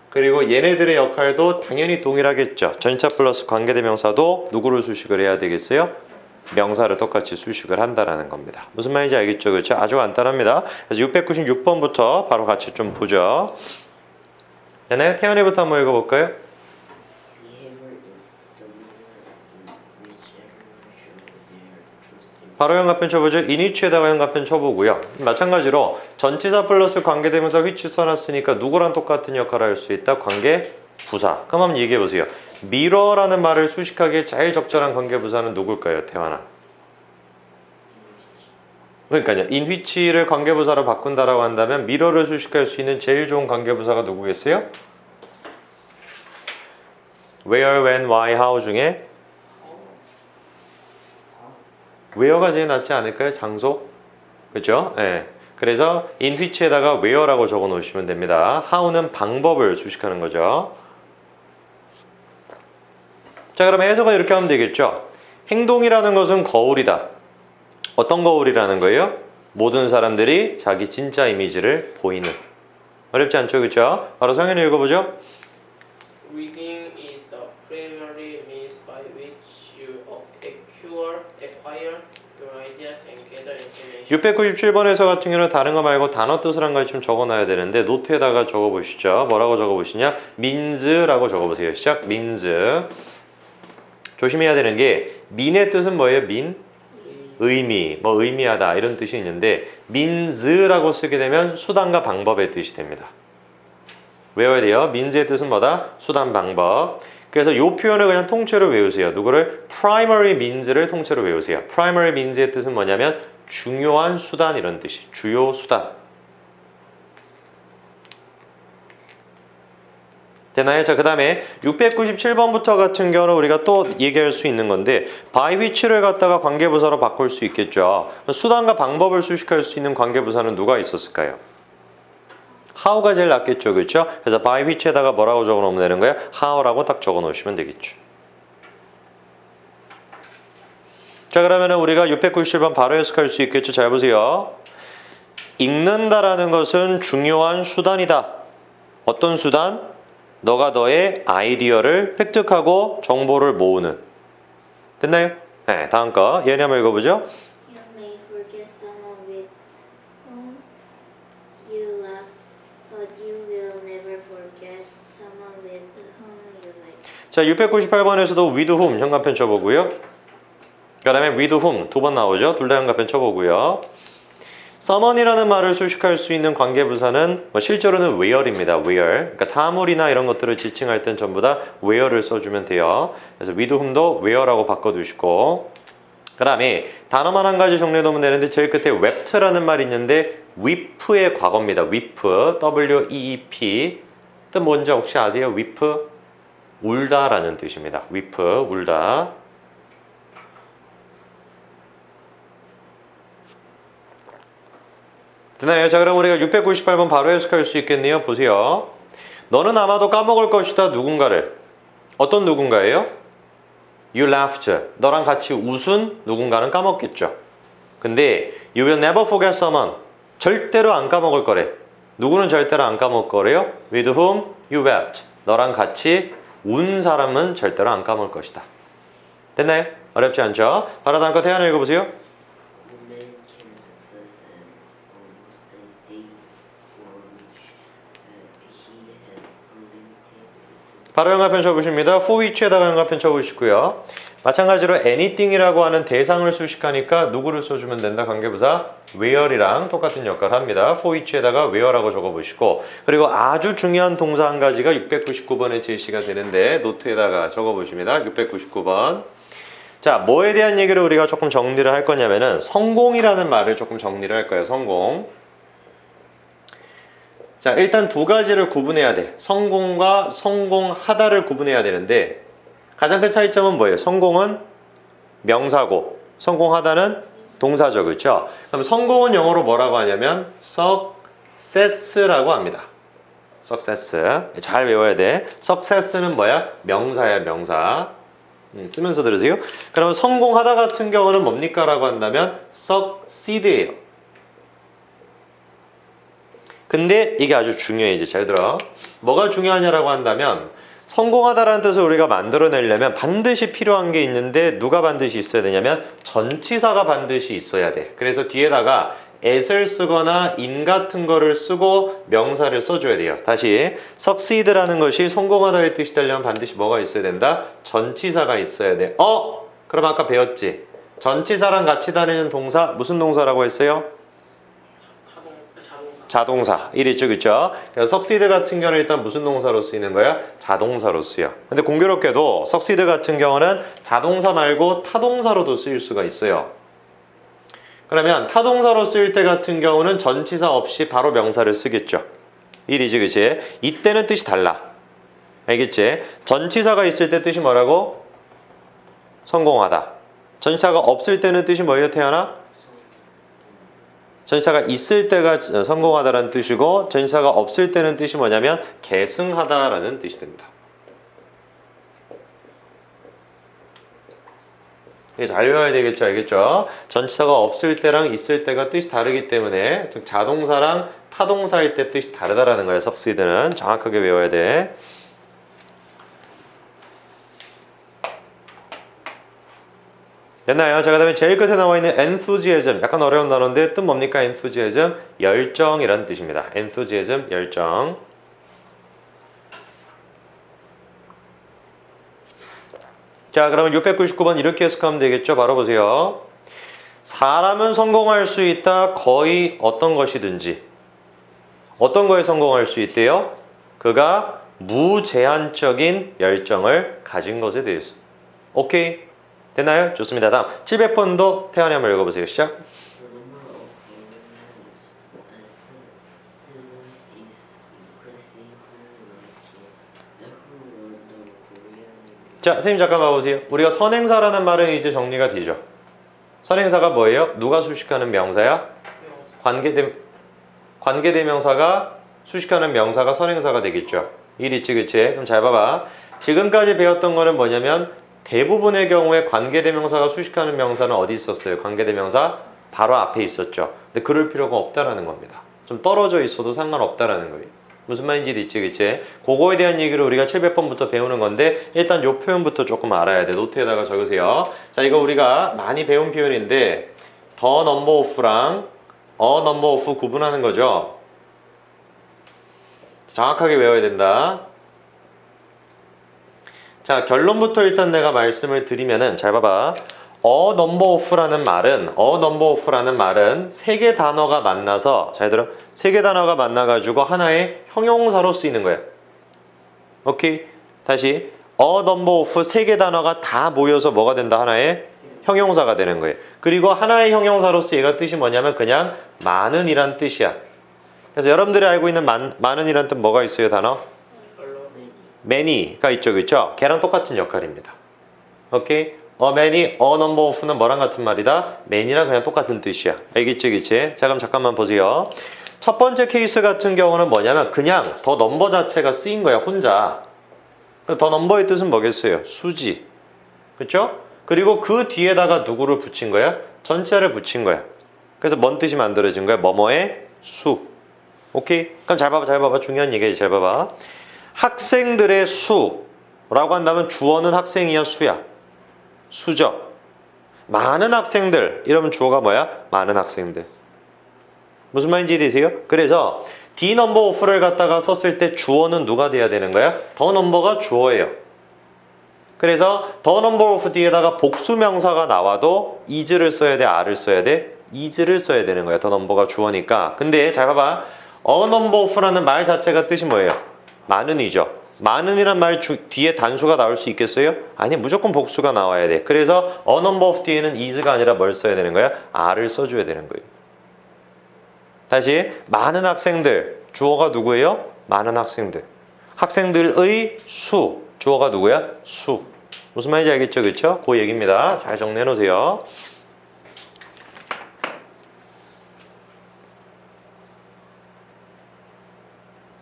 그리고 얘네들의 역할도 당연히 동일하겠죠. 전치사 플러스 관계대명사도 누구를 수식을 해야 되겠어요? 명사를 똑같이 수식을 한다라는 겁니다. 무슨 말인지 알겠죠? 그렇죠? 아주 간단합니다. 그래서 696번부터 바로 같이 좀 보죠. 네, 태연이부터 한번 읽어볼까요? 바로 현가편 쳐보죠. 인위치에다가 현가편 쳐보고요. 마찬가지로 전치사 플러스 관계대명사 which 써놨으니까 누구랑 똑같은 역할을 할 수 있다? 관계부사. 그럼 한번 얘기해보세요. mirror라는 말을 수식하기에 제일 적절한 관계부사는 누굴까요? 태환아. 그러니까요. in which를 관계부사로 바꾼다라고 한다면 mirror를 수식할 수 있는 제일 좋은 관계부사가 누구겠어요? where, when, why, how 중에 where가 제일 낫지 않을까요? 장소? 그죠? 네. 그래서 in which에다가 where라고 적어 놓으시면 됩니다. how는 방법을 수식하는 거죠. 자, 그러면 해석은 이렇게 하면 되겠죠. 행동이라는 것은 거울이다. 어떤 거울이라는 거예요? 모든 사람들이 자기 진짜 이미지를 보이는. 어렵지 않죠? 그렇죠? 바로 성현이 읽어보죠. Reading is the primary means by which you acquire your ideas and gather information. 697번에서 같은 경우는 다른 거 말고 단어 뜻을 한 가지 좀 적어놔야 되는데 노트에다가 적어보시죠. 뭐라고 적어보시냐? means라고 적어보세요. 시작. means. 조심해야 되는 게 mean의 뜻은 뭐예요? mean? 의미, 뭐 의미하다 이런 뜻이 있는데 means라고 쓰게 되면 수단과 방법의 뜻이 됩니다. 외워야 돼요. means의 뜻은 뭐다? 수단, 방법. 그래서 이 표현을 그냥 통째로 외우세요. 누구를? primary means를 통째로 외우세요. primary means의 뜻은 뭐냐면 중요한 수단 이런 뜻이. 주요 수단. 되나요? 자, 그 다음에 697번부터 같은 경우는 우리가 또 얘기할 수 있는 건데 by which를 갖다가 관계부사로 바꿀 수 있겠죠. 수단과 방법을 수식할 수 있는 관계부사는 누가 있었을까요? how가 제일 낫겠죠. 그렇죠? 그래서 by which에다가 뭐라고 적어 놓으면 되는 거예요? how라고 딱 적어 놓으시면 되겠죠. 자, 그러면은 우리가 697번 바로 해석할 수 있겠죠. 잘 보세요. 읽는다라는 것은 중요한 수단이다. 어떤 수단? 너가 너의 아이디어를 획득하고 정보를 모으는. 됐나요? 네, 다음 거. 예은이 한번 읽어보죠. You may forget someone with whom you laugh, but you will never forget someone with whom you laugh. 자, 698번에서도 with whom 현관편 쳐보고요. 그 다음에 with whom 두 번 나오죠. 둘 다 현관편 쳐보고요. someone이라는 말을 수식할 수 있는 관계부사는 실제로는 where입니다. where. 그러니까 사물이나 이런 것들을 지칭할 땐 전부 다 where를 써주면 돼요. 그래서 with whom도 where라고 바꿔두시고 그 다음에 단어만 한 가지 정리해 놓으면 되는데 제일 끝에 wept라는 말이 있는데 weep의 과거입니다. weep, W-E-E-P 뜻 뭔지 혹시 아세요? weep? 울다라는 뜻입니다. weep, 울다. 되나요? 자, 그럼 우리가 698번 바로 해석할 수 있겠네요. 보세요. 너는 아마도 까먹을 것이다. 누군가를. 어떤 누군가예요? You laughed. 너랑 같이 웃은 누군가는 까먹겠죠. 근데 you will never forget someone. 절대로 안 까먹을 거래. 누구는 절대로 안 까먹을 거래요? With whom you wept. 너랑 같이 운 사람은 절대로 안 까먹을 것이다. 됐나요? 어렵지 않죠? 바로 다음 거 태연아 읽어보세요. The man can success at almost anything for which he has unlimited. 바로 연관편 쳐보십니다. for which에다가 연관편 쳐보시고요. 마찬가지로 anything이라고 하는 대상을 수식하니까 누구를 써주면 된다? 관계부사 where이랑 똑같은 역할을 합니다. for which에다가 where라고 적어보시고 그리고 아주 중요한 동사 한 가지가 699번에 제시가 되는데 노트에다가 적어보십니다. 699번. 자, 뭐에 대한 얘기를 우리가 조금 정리를 할 거냐면은 성공이라는 말을 조금 정리를 할 거예요. 성공. 자, 일단 두 가지를 구분해야 돼. 성공과 성공하다를 구분해야 되는데 가장 큰 차이점은 뭐예요? 성공은 명사고 성공하다는 동사죠. 그렇죠? 그럼 성공은 영어로 뭐라고 하냐면 success라고 합니다. success. 잘 외워야 돼. success는 뭐야? 명사야, 명사. 쓰면서 들으세요. 그러면 성공하다 같은 경우는 뭡니까? 라고 한다면 succeed예요. 근데 이게 아주 중요해. 이제 잘 들어. 뭐가 중요하냐라고 한다면 성공하다라는 뜻을 우리가 만들어내려면 반드시 필요한 게 있는데 누가 반드시 있어야 되냐면 전치사가 반드시 있어야 돼. 그래서 뒤에다가 at을 쓰거나 in 같은 거를 쓰고 명사를 써줘야 돼요. 다시 succeed라는 것이 성공하다의 뜻이 되려면 반드시 뭐가 있어야 된다? 전치사가 있어야 돼. 그럼 아까 배웠지? 전치사랑 같이 다니는 동사 무슨 동사라고 했어요? 자동사. 이랬죠, 그쵸? 그래서 succeed 같은 경우는 일단 무슨 동사로 쓰이는 거야? 자동사로 쓰여. 근데 공교롭게도 succeed 같은 경우는 자동사 말고 타동사로도 쓰일 수가 있어요. 그러면 타동사로 쓰일 때 같은 경우는 전치사 없이 바로 명사를 쓰겠죠. 일이지, 그치? 이때는 뜻이 달라. 알겠지? 전치사가 있을 때 뜻이 뭐라고? 성공하다. 전치사가 없을 때는 뜻이 뭐예요, 태연아? 전치사가 있을 때가 성공하다라는 뜻이고 전치사가 없을 때는 뜻이 뭐냐면 계승하다라는 뜻이 됩니다. 이게 잘 외워야 되겠죠, 알겠죠? 전치사가 없을 때랑 있을 때가 뜻이 다르기 때문에 즉 자동사랑 타동사일 때 뜻이 다르다라는 거예요. succeed는 정확하게 외워야 돼. 됐나요? 자, 그 다음에 제일 끝에 나와 있는 enthusiasm. 약간 어려운 단어인데 뜻 뭡니까? enthusiasm. 열정이라는 뜻입니다. enthusiasm, 열정. 자, 그러면 699번 이렇게 해석하면 되겠죠? 바로 보세요. 사람은 성공할 수 있다. 거의 어떤 것이든지. 어떤 거에 성공할 수 있대요? 그가 무제한적인 열정을 가진 것에 대해서. 오케이? 됐나요? 좋습니다. 다음 700번도 태연이 한번 읽어보세요. 시작. The number of students is increasingly large. Everyone the Korean 자, 선생님 잠깐 봐보세요. 우리가 선행사라는 말은 이제 정리가 되죠. 선행사가 뭐예요? 누가 수식하는 명사야? 관계대명사가 수식하는 명사가 선행사가 되겠죠. 일있지, 그치? 그럼 잘 봐봐. 지금까지 배웠던 거는 뭐냐면 대부분의 경우에 관계대명사가 수식하는 명사는 어디 있었어요? 관계대명사 바로 앞에 있었죠. 근데 그럴 필요가 없다라는 겁니다. 좀 떨어져 있어도 상관없다라는 거예요. 무슨 말인지 있지, 그치? 그거에 대한 얘기를 우리가 700번부터 배우는 건데 일단 요 표현부터 조금 알아야 돼. 노트에다가 적으세요. 자, 이거 우리가 많이 배운 표현인데 the number of랑 a number of 구분하는 거죠. 정확하게 외워야 된다. 자, 결론부터 일단 내가 말씀을 드리면은 잘 봐봐. a number of라는 말은 세 개 단어가 만나서 잘 들어. 세 개 단어가 만나가지고 하나의 형용사로 쓰이는 거야. 오케이. 다시 a number of 세 개 단어가 다 모여서 뭐가 된다? 하나의 형용사가 되는 거예요. 그리고 하나의 형용사로서 얘가 뜻이 뭐냐면 그냥 많은이란 뜻이야. 그래서 여러분들이 알고 있는 많은이란 뜻 뭐가 있어요? 단어? many가 있죠, 그렇죠? 걔랑 똑같은 역할입니다. 오케이? many, a number of는 뭐랑 같은 말이다? many랑 그냥 똑같은 뜻이야. 알겠지, 그치? 자, 그럼 잠깐만 보세요. 첫 번째 케이스 같은 경우는 뭐냐면 그냥 더 넘버 자체가 쓰인 거야, 혼자. 더 넘버의 뜻은 뭐겠어요? 수지. 그렇죠? 그리고 그 뒤에다가 누구를 붙인 거야? 전체를 붙인 거야. 그래서 뭔 뜻이 만들어진 거야? 뭐뭐의 수. 오케이? 그럼 잘 봐봐. 중요한 얘기야, 잘 봐봐. 학생들의 수라고 한다면 주어는 학생이야, 수야? 수죠. 많은 학생들 이러면 주어가 뭐야? 많은 학생들. 무슨 말인지 이해되세요? 그래서 the number of를 갖다가 썼을 때 주어는 누가 돼야 되는 거야? the number가 주어예요. 그래서 the number of 뒤에다가 복수명사가 나와도 is를 써야 돼? are를 써야 돼? is를 써야 되는 거야. the number가 주어니까. 근데 잘 봐봐. a number of라는 말 자체가 뜻이 뭐예요? 많은이죠. 많은이란 말 뒤에 단수가 나올 수 있겠어요? 아니, 무조건 복수가 나와야 돼. 그래서 a number of 뒤에는 is가 아니라 뭘 써야 되는 거야? are를 써줘야 되는 거예요. 다시 많은 학생들, 주어가 누구예요? 많은 학생들. 학생들의 수, 주어가 누구야? 수. 무슨 말인지 알겠죠? 그렇죠? 그 얘기입니다. 잘 정리해 놓으세요.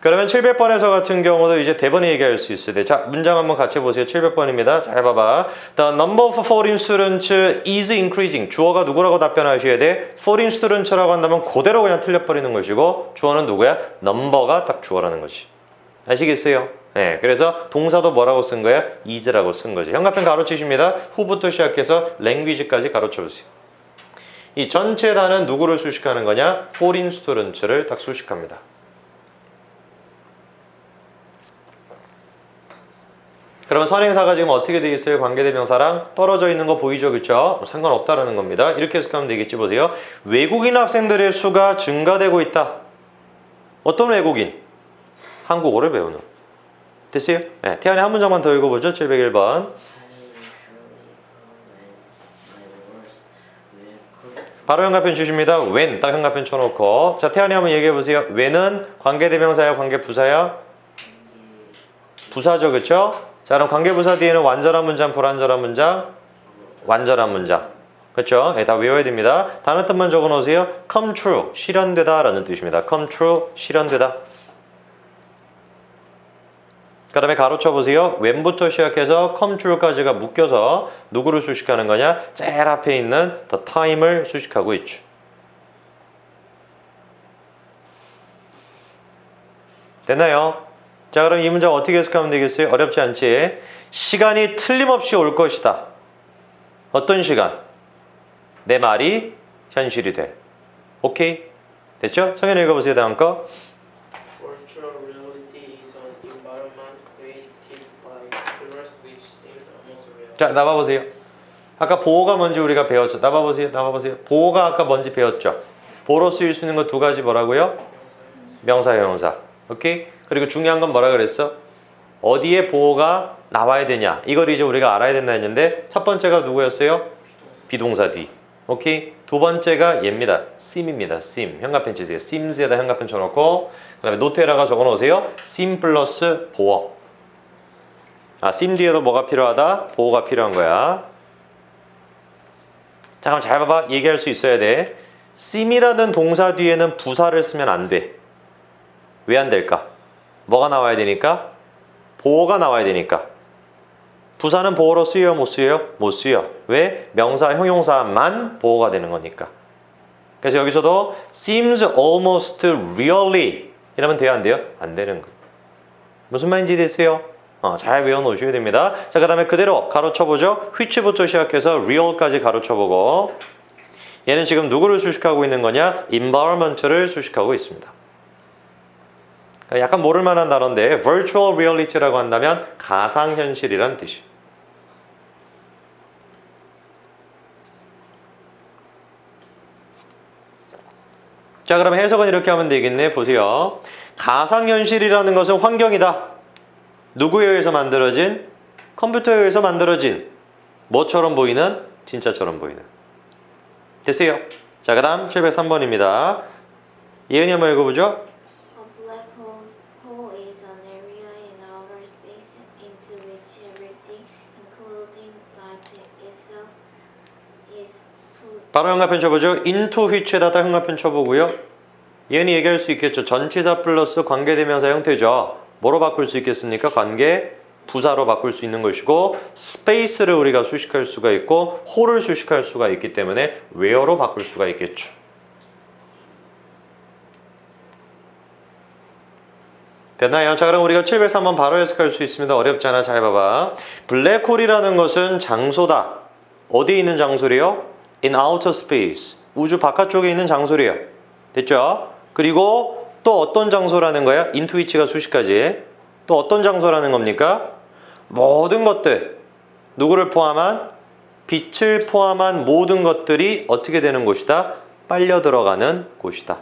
그러면 700번에서 같은 경우도 이제 대번에 얘기할 수 있어야 돼. 자, 문장 한번 같이 보세요. 700번입니다. 잘 봐봐. The number of foreign students is increasing. 주어가 누구라고 답변하셔야 돼? foreign students라고 한다면 그대로 그냥 틀려버리는 것이고 주어는 누구야? number가 딱 주어라는 거지. 아시겠어요? 네, 그래서 동사도 뭐라고 쓴 거야? is라고 쓴 거지. 형광펜 가로치십니다. who부터 시작해서 language까지 가로쳐보세요. 이 전체 단은 누구를 수식하는 거냐? foreign students를 딱 수식합니다. 그러면 선행사가 지금 어떻게 되겠어요? 관계대명사랑 떨어져 있는 거 보이죠? 그렇죠? 상관없다라는 겁니다. 이렇게 해석하면 되겠지. 보세요. 외국인 학생들의 수가 증가되고 있다. 어떤 외국인? 한국어를 배우는. 됐어요? 네, 태연이 한 문장만 더 읽어보죠. 701번. 바로 현가편 주십니다. when 딱 현가편 쳐놓고. 자, 태연이 한번 얘기해보세요. when은 관계대명사야? 관계부사야? 부사죠. 그렇죠? 자, 그럼 관계부사 뒤에는 완전한 문장, 불완전한 문장? 완전한 문장. 그렇죠? 네, 다 외워야 됩니다. 단어 뜻만 적어 놓으세요. come true, 실현되다 라는 뜻입니다. come true, 실현되다. 그 다음에 가로쳐 보세요. when부터 시작해서 come true까지가 묶여서 누구를 수식하는 거냐? 제일 앞에 있는 the time을 수식하고 있죠. 됐나요? 자, 그럼 이 문장 어떻게 해석하면 되겠어요? 어렵지 않지? 시간이 틀림없이 올 것이다. 어떤 시간? 내 말이 현실이 될. 오케이? 됐죠? 성현 읽어보세요. 다음 거. Virtual reality is an environment created by computers which seems almost real. 자, 나와보세요. 아까 보호가 뭔지 우리가 배웠죠. 나와보세요. 보호가 아까 뭔지 배웠죠. 보호로 쓰일 수 있는 거 두 가지 뭐라고요? 명사, 형용사. 오케이? 그리고 중요한 건 뭐라 그랬어? 어디에 보호가 나와야 되냐 이걸 이제 우리가 알아야 된다 했는데 첫 번째가 누구였어요? 비동사 뒤. 오케이? 두 번째가 얘입니다. sim입니다. sim. 현관펜 치세요. sims에다 현관펜 쳐놓고 그 다음에 노트에다가 적어놓으세요. sim 플러스 보호. sim 뒤에도 뭐가 필요하다? 보호가 필요한 거야. 자, 그럼 잘 봐봐. 얘기할 수 있어야 돼. sim이라는 동사 뒤에는 부사를 쓰면 안 돼. 왜 안 될까? 뭐가 나와야 되니까? 보호가 나와야 되니까. 부사는 보호로 쓰여요? 못 쓰여요? 못 쓰여. 왜? 명사, 형용사만 보호가 되는 거니까. 그래서 여기서도 seems almost really 이러면 돼요? 안 돼요? 안 되는 거. 무슨 말인지 됐어요? 잘 외워놓으셔야 됩니다. 자, 그 다음에 그대로 가로쳐보죠. which부터 시작해서 real까지 가로쳐보고 얘는 지금 누구를 수식하고 있는 거냐? environment를 수식하고 있습니다. 약간 모를 만한 단어인데 virtual reality라고 한다면 가상현실이란 뜻이. 자, 그럼 해석은 이렇게 하면 되겠네. 보세요. 가상현실이라는 것은 환경이다. 누구에 의해서 만들어진? 컴퓨터에 의해서 만들어진 뭐처럼 보이는? 진짜처럼 보이는. 됐어요. 자, 그 다음 703번입니다. 예은이 한번 읽어보죠. A black hole is an area in outer space into which everything, including light itself, is put. 바로 현관펜 쳐보죠. into which에다가 현관펜 쳐보고요. 예은이 얘기할 수 있겠죠. 전치사 플러스 관계대명사 형태죠. 뭐로 바꿀 수 있겠습니까? 관계 부사로 바꿀 수 있는 것이고 space를 우리가 수식할 수가 있고 홀을 수식할 수가 있기 때문에 where로 바꿀 수가 있겠죠. 됐나요? 자, 그럼 우리가 703번 바로 해석할 수 있습니다. 어렵지 않아. 잘 봐봐. 블랙홀이라는 것은 장소다. 어디에 있는 장소래요? In outer space. 우주 바깥쪽에 있는 장소래요. 됐죠? 그리고 또 어떤 장소라는 거야? into which가 수식까지. 또 어떤 장소라는 겁니까? 모든 것들. 누구를 포함한? 빛을 포함한 모든 것들이 어떻게 되는 곳이다? 빨려 들어가는 곳이다.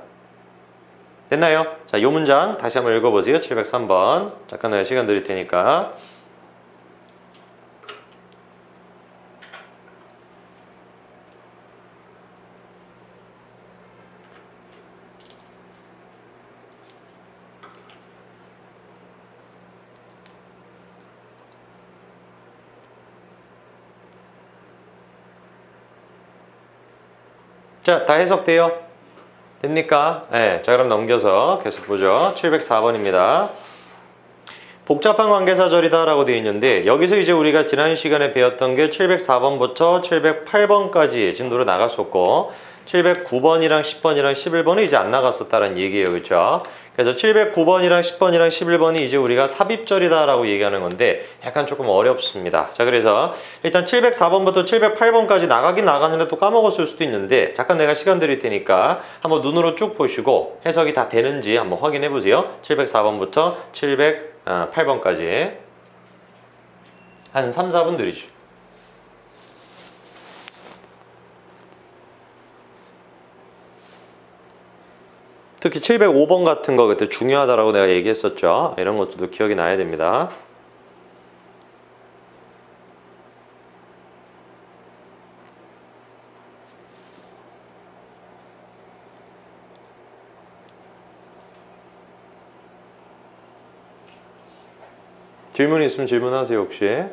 됐나요? 자, 이 문장 다시 한번 읽어보세요. 703번. 잠깐 내가 시간 드릴 테니까. 자, 다 해석돼요? 됩니까? 네, 자, 그럼 넘겨서 계속 보죠. 704번입니다. 복잡한 관계사절이다 라고 되어 있는데 여기서 이제 우리가 지난 시간에 배웠던 게 704번부터 708번까지 진도로 나갔었고 709번이랑 10번이랑 11번은 이제 안 나갔었다는 얘기예요. 그렇죠? 그래서 709번이랑 10번이랑 11번이 이제 우리가 삽입절이다 라고 얘기하는 건데 약간 조금 어렵습니다. 자, 그래서 일단 704번부터 708번까지 나가긴 나갔는데 또 까먹었을 수도 있는데 잠깐 내가 시간 드릴 테니까 한번 눈으로 쭉 보시고 해석이 다 되는지 한번 확인해 보세요. 704번부터 708번까지 한 3, 4분 드리죠. 특히 705번 같은 거 그때 중요하다라고 내가 얘기했었죠. 이런 것들도 기억이 나야 됩니다. 질문 있으면 질문하세요, 혹시.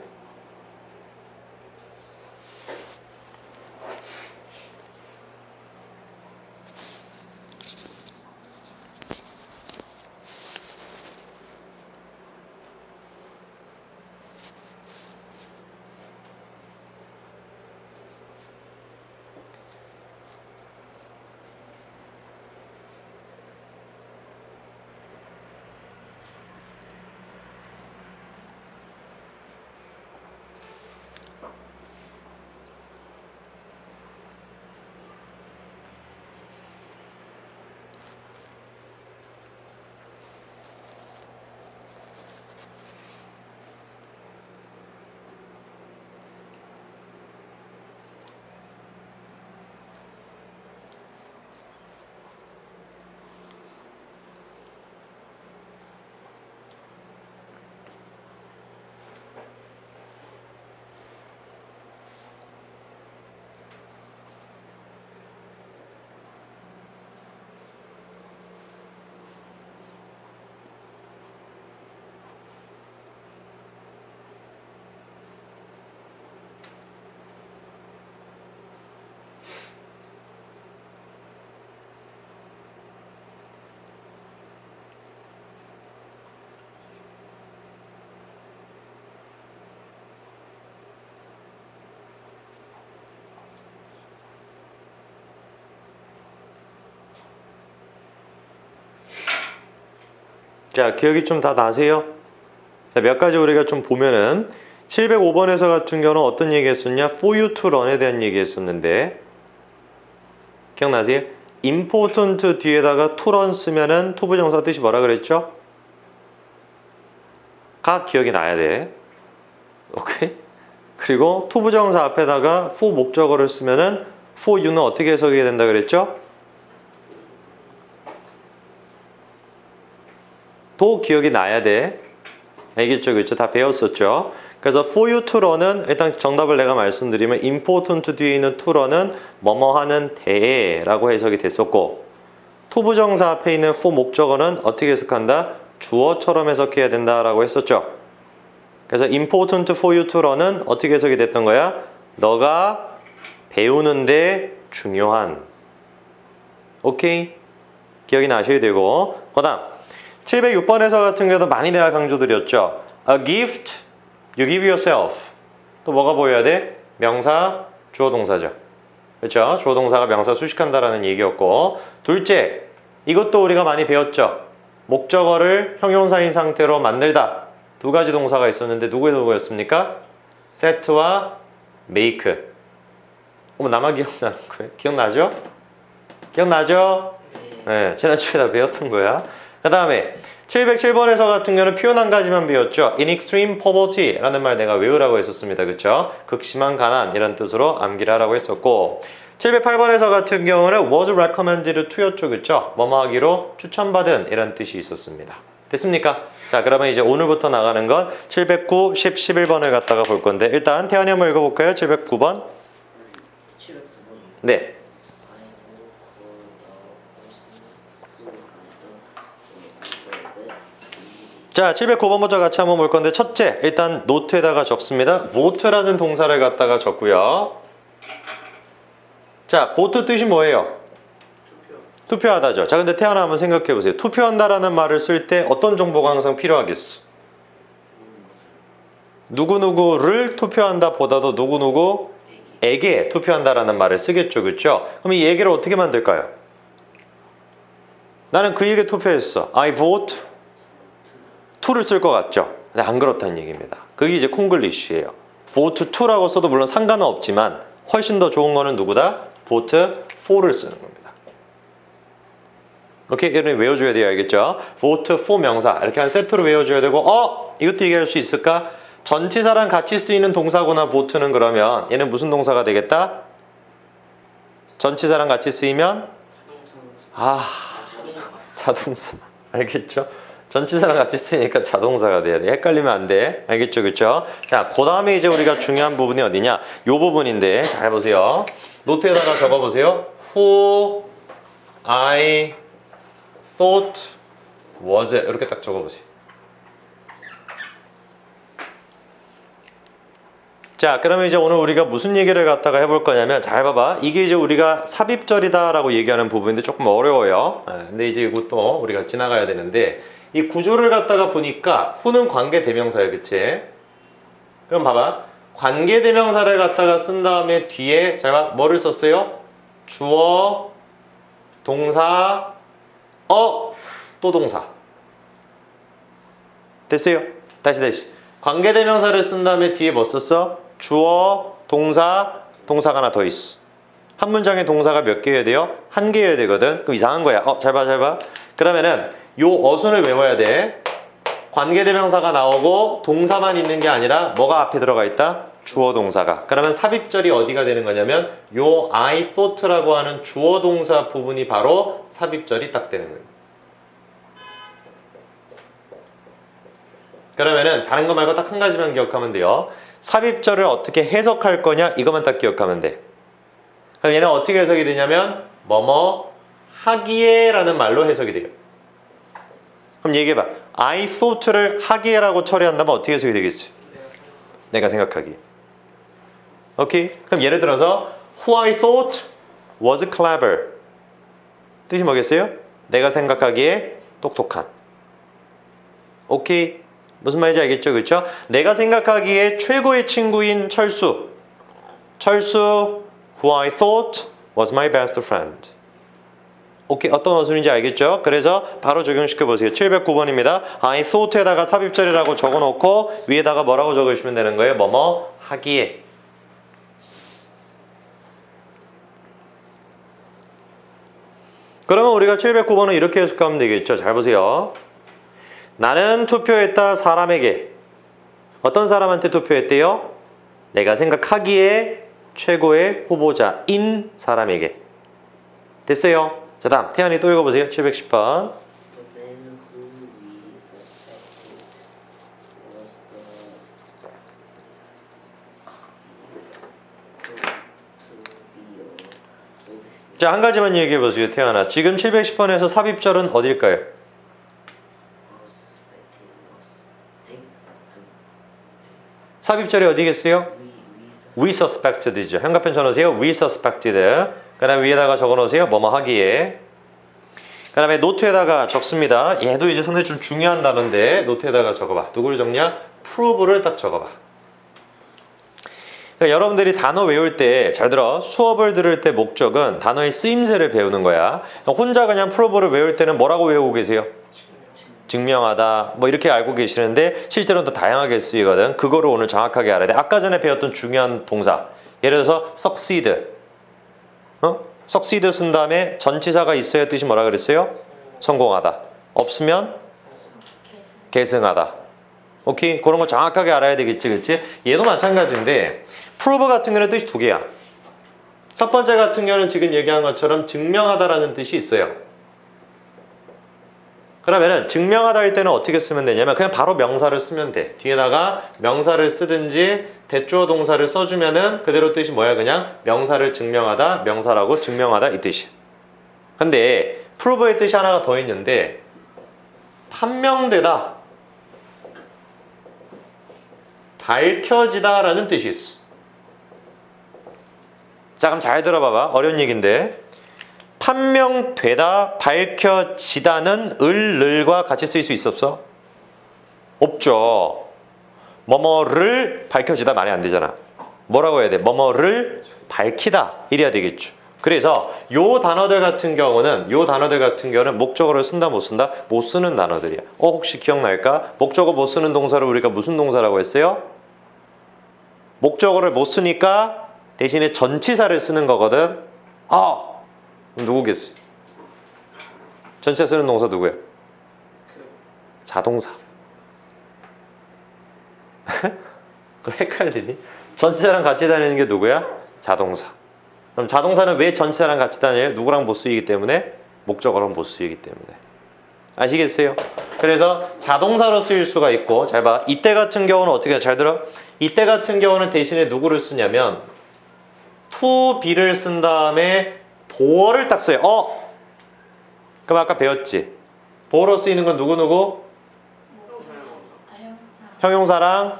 자, 기억이 좀 다 나세요? 자, 몇 가지 우리가 좀 보면은 705번에서 같은 경우는 어떤 얘기 했었냐? For you to run에 대한 얘기 했었는데 기억나세요? important 뒤에다가 to run 쓰면은 to 부정사 뜻이 뭐라 그랬죠? 가 기억이 나야 돼. 오케이? 그리고 to 부정사 앞에다가 for 목적어를 쓰면은 for you는 어떻게 해석해야 된다 그랬죠? 도 기억이 나야 돼. 알겠죠? 그렇죠? 다 배웠었죠? 그래서 for you to run은 일단 정답을 내가 말씀드리면 important 뒤에 있는 to run은 뭐뭐 하는 대라고 해석이 됐었고 to 부정사 앞에 있는 for 목적어는 어떻게 해석한다? 주어처럼 해석해야 된다라고 했었죠. 그래서 important for you to run은 어떻게 해석이 됐던 거야? 너가 배우는데 중요한. 오케이? 기억이 나셔야 되고 그 다음 706번에서 같은 경우도 많이 내가 강조드렸죠. A gift you give yourself. 또 뭐가 보여야 돼? 명사, 주어 동사죠. 그렇죠? 주어 동사가 명사 수식한다라는 얘기였고 둘째, 이것도 우리가 많이 배웠죠. 목적어를 형용사인 상태로 만들다. 두 가지 동사가 있었는데 누구였습니까? set와 make. 나만 기억나는 거예요? 기억나죠? 기억나죠? 네, 지난주에 다 배웠던 거야. 그 다음에 707번에서 같은 경우는 표현 한 가지만 배웠죠. In extreme poverty 라는 말 내가 외우라고 했었습니다. 그쵸? 극심한 가난 이런 뜻으로 암기를 하라고 했었고 708번에서 같은 경우는 was recommended to였죠. 그쵸? 뭐뭐 하기로 추천받은 이런 뜻이 있었습니다. 됐습니까? 자, 그러면 이제 오늘부터 나가는 건 709, 10, 11번을 갖다가 볼 건데 일단 태연이 한번 읽어볼까요? 709번. 709번이요. 네. 자, 709번부터 같이 한번 볼 건데 첫째, 일단 노트에다가 적습니다. vote라는 동사를 갖다가 적고요. 자, vote 뜻이 뭐예요? 투표하다죠. 자, 근데 태연아 한번 생각해 보세요. 투표한다라는 말을 쓸 때 어떤 정보가 항상 필요하겠어? 누구누구를 투표한다 보다도 누구누구에게 투표한다라는 말을 쓰겠죠. 그렇죠? 그럼 이 얘기를 어떻게 만들까요? 나는 그에게 투표했어. I vote to를 쓸 것 같죠? 근데 안 그렇다는 얘기입니다. 그게 이제 콩글리쉬예요. vote to라고 써도 물론 상관은 없지만 훨씬 더 좋은 거는 누구다? vote for를 쓰는 겁니다. 오케이, 이런 외워줘야 돼요. 알겠죠? vote for 명사 이렇게 한 세트로 외워줘야 되고 이것도 얘기할 수 있을까? 전치사랑 같이 쓰이는 동사구나. vote는 그러면 얘는 무슨 동사가 되겠다? 전치사랑 같이 쓰이면 자동사. 알겠죠? 전치사랑 같이 쓰이니까 자동사가 돼야 돼. 헷갈리면 안 돼. 알겠죠? 그쵸? 자, 그 다음에 이제 우리가 중요한 부분이 어디냐? 요 부분인데 잘 보세요. 노트에다가 적어보세요. Who I thought was 이렇게 딱 적어보세요. 자, 그러면 이제 오늘 우리가 무슨 얘기를 갖다가 해볼 거냐면 잘 봐봐. 이게 이제 우리가 삽입절이다 라고 얘기하는 부분인데 조금 어려워요. 근데 이제 이것도 우리가 지나가야 되는데 이 구조를 갖다가 보니까 who는 관계대명사예요. 그치? 그럼 봐봐. 관계대명사를 갖다가 쓴 다음에 뒤에 잘 봐. 뭐를 썼어요? 주어, 동사, 또 동사. 됐어요? 다시. 관계대명사를 쓴 다음에 뒤에 뭐 썼어? 주어, 동사, 동사가 하나 더 있어. 한 문장에 동사가 몇 개여야 돼요? 한 개여야 되거든. 그럼 이상한 거야. 잘 봐. 그러면은 요 어순을 외워야 돼. 관계대명사가 나오고 동사만 있는 게 아니라 뭐가 앞에 들어가 있다? 주어 동사가. 그러면 삽입절이 어디가 되는 거냐면 요 I thought라고 하는 주어 동사 부분이 바로 삽입절이 딱 되는 거예요. 그러면은 다른 거 말고 딱 한 가지만 기억하면 돼요. 삽입절을 어떻게 해석할 거냐 이것만 딱 기억하면 돼. 그럼 얘는 어떻게 해석이 되냐면 뭐뭐 하기에 라는 말로 해석이 돼요. 그럼 얘기해봐. I thought를 하기에라고 처리한다면 어떻게 해석이 되겠지? 내가 생각하기. 오케이? 그럼 예를 들어서 Who I thought was clever. 뜻이 뭐겠어요? 내가 생각하기에 똑똑한. 오케이? 무슨 말인지 알겠죠? 그렇죠? 내가 생각하기에 최고의 친구인 철수. Who I thought was my best friend. 오케이, 어떤 어순인지 알겠죠? 그래서 바로 적용시켜 보세요. 709번입니다. I thought에다가 삽입절이라고 적어놓고 위에다가 뭐라고 적으시면 되는 거예요? 뭐뭐 하기에. 그러면 우리가 709번은 이렇게 해석하면 되겠죠? 잘 보세요. 나는 투표했다 사람에게. 어떤 사람한테 투표했대요? 내가 생각하기에 최고의 후보자인 사람에게. 됐어요? 자, 다음 태연이 또 읽어보세요. 710번. The man who we suspected was the to 자, 한 가지만 얘기해 보세요. 태연아. 지금 710번에서 삽입절은 어딜까요? 삽입절이 어디겠어요? We suspected죠. 현가편 쳐놓으세요. We suspected. 그 다음에 위에다가 적어놓으세요. 뭐뭐 하기에. 그 다음에 노트에다가 적습니다. 얘도 이제 상당히 좀 중요한 단어인데 노트에다가 적어봐. 누구를 적냐? prove를 딱 적어봐. 그러니까 여러분들이 단어 외울 때 잘 들어. 수업을 들을 때 목적은 단어의 쓰임새를 배우는 거야. 혼자 그냥 prove를 외울 때는 뭐라고 외우고 계세요? 증명하다 뭐 이렇게 알고 계시는데 실제로는 더 다양하게 쓰이거든. 그거를 오늘 정확하게 알아야 돼. 아까 전에 배웠던 중요한 동사 예를 들어서 succeed succeed 쓴 다음에 전치사가 있어야 뜻이 뭐라 그랬어요? 성공하다. 없으면 계승하다. 오케이? 그런 거 정확하게 알아야 되겠지, 그렇지? 얘도 마찬가지인데 prove 같은 경우는 뜻이 두 개야. 첫 번째 같은 경우는 지금 얘기한 것처럼 증명하다라는 뜻이 있어요. 그러면은 증명하다 할 때는 어떻게 쓰면 되냐면 그냥 바로 명사를 쓰면 돼. 뒤에다가 명사를 쓰든지 대주어 동사를 써주면은 그대로 뜻이 뭐야? 그냥 명사를 증명하다, 명사라고 증명하다 이 뜻이야. 근데 prove의 뜻이 하나가 더 있는데 판명되다, 밝혀지다 라는 뜻이 있어. 자, 그럼 잘 들어봐봐. 어려운 얘기인데 판명되다, 밝혀지다는 을과 같이 쓰일 수 있어 없어? 없죠. 뭐뭐를 밝혀지다 말이 안 되잖아. 뭐라고 해야 돼? 뭐뭐를 밝히다 이래야 되겠죠. 그래서 요 단어들 같은 경우는 목적어를 쓴다 못 쓴다? 못 쓰는 단어들이야. 혹시 기억날까? 목적어 못 쓰는 동사를 우리가 무슨 동사라고 했어요? 목적어를 못 쓰니까 대신에 전치사를 쓰는 거거든. 누구겠어요? 전체 쓰는 동사 누구야? 자동사. 그거 헷갈리니? 전체랑 같이 다니는 게 누구야? 자동사. 그럼 자동사는 왜 전체랑 같이 다녀요? 누구랑 못 쓰이기 때문에? 목적어랑 못 쓰이기 때문에. 아시겠어요? 그래서 자동사로 쓰일 수가 있고, 잘 봐. 이때 같은 경우는 어떻게 해? 잘 들어? 이때 같은 경우는 대신에 누구를 쓰냐면 to be를 쓴 다음에 보어를 딱 써요. 그럼 아까 배웠지? 보어로 쓰이는 건 누구? 형용사랑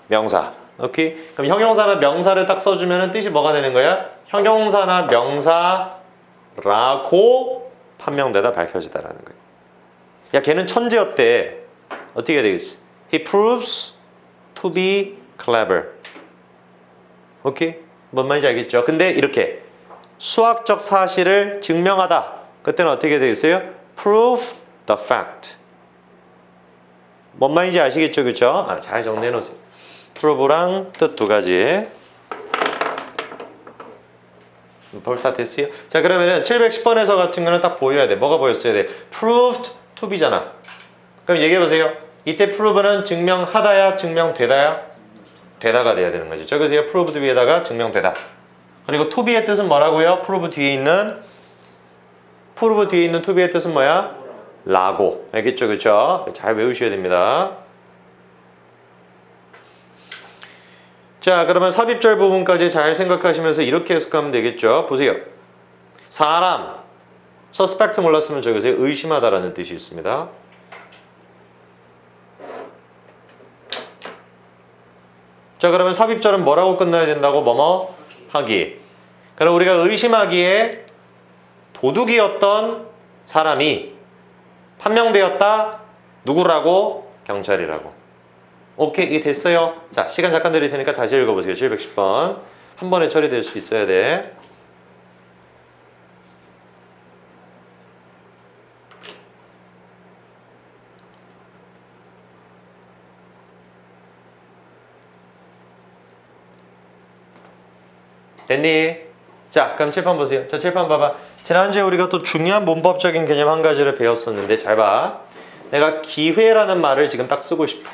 명사. 오케이? 그럼 형용사나 명사를 딱 써주면 뜻이 뭐가 되는 거야? 형용사나 명사라고 판명되다, 밝혀지다라는 거야. 야, 걔는 천재였대. 어떻게 해야 되겠어? He proves to be clever. 오케이? 뭔 말인지 알겠죠? 근데 이렇게 수학적 사실을 증명하다. 그때는 어떻게 되겠어요? Prove the fact. 뭔 말인지 아시겠죠? 그렇죠? 잘 정리해 놓으세요. prove랑 뜻 두 가지. 벌써 다 됐어요? 자, 그러면은 710번에서 같은 거는 딱 보여야 돼. 뭐가 보였어야 돼? proved to be잖아. 그럼 얘기해 보세요. 이때 prove는 증명하다야, 증명되다야? 되다가 돼야 되는 거죠. 적으세요. proved 위에다가 증명되다. 그리고 to be의 뜻은 뭐라고요? prove 뒤에 있는 to be의 뜻은 뭐야? 라고. 알겠죠? 그렇죠? 잘 외우셔야 됩니다. 자, 그러면 삽입절 부분까지 잘 생각하시면서 이렇게 해석하면 되겠죠? 보세요. 사람, suspect 몰랐으면 적으세요. 의심하다라는 뜻이 있습니다. 자, 그러면 삽입절은 뭐라고 끝나야 된다고? 뭐뭐 하기. 그럼 우리가 의심하기에 도둑이었던 사람이 판명되었다. 누구라고? 경찰이라고. 오케이, 이게 됐어요. 자, 시간 잠깐 드릴 테니까 다시 읽어보세요. 710번. 한 번에 처리될 수 있어야 돼. 됐니? 자, 그럼 칠판 보세요. 자, 칠판 봐봐. 지난주에 우리가 또 중요한 문법적인 개념 한 가지를 배웠었는데 잘 봐. 내가 기회라는 말을 지금 딱 쓰고 싶어.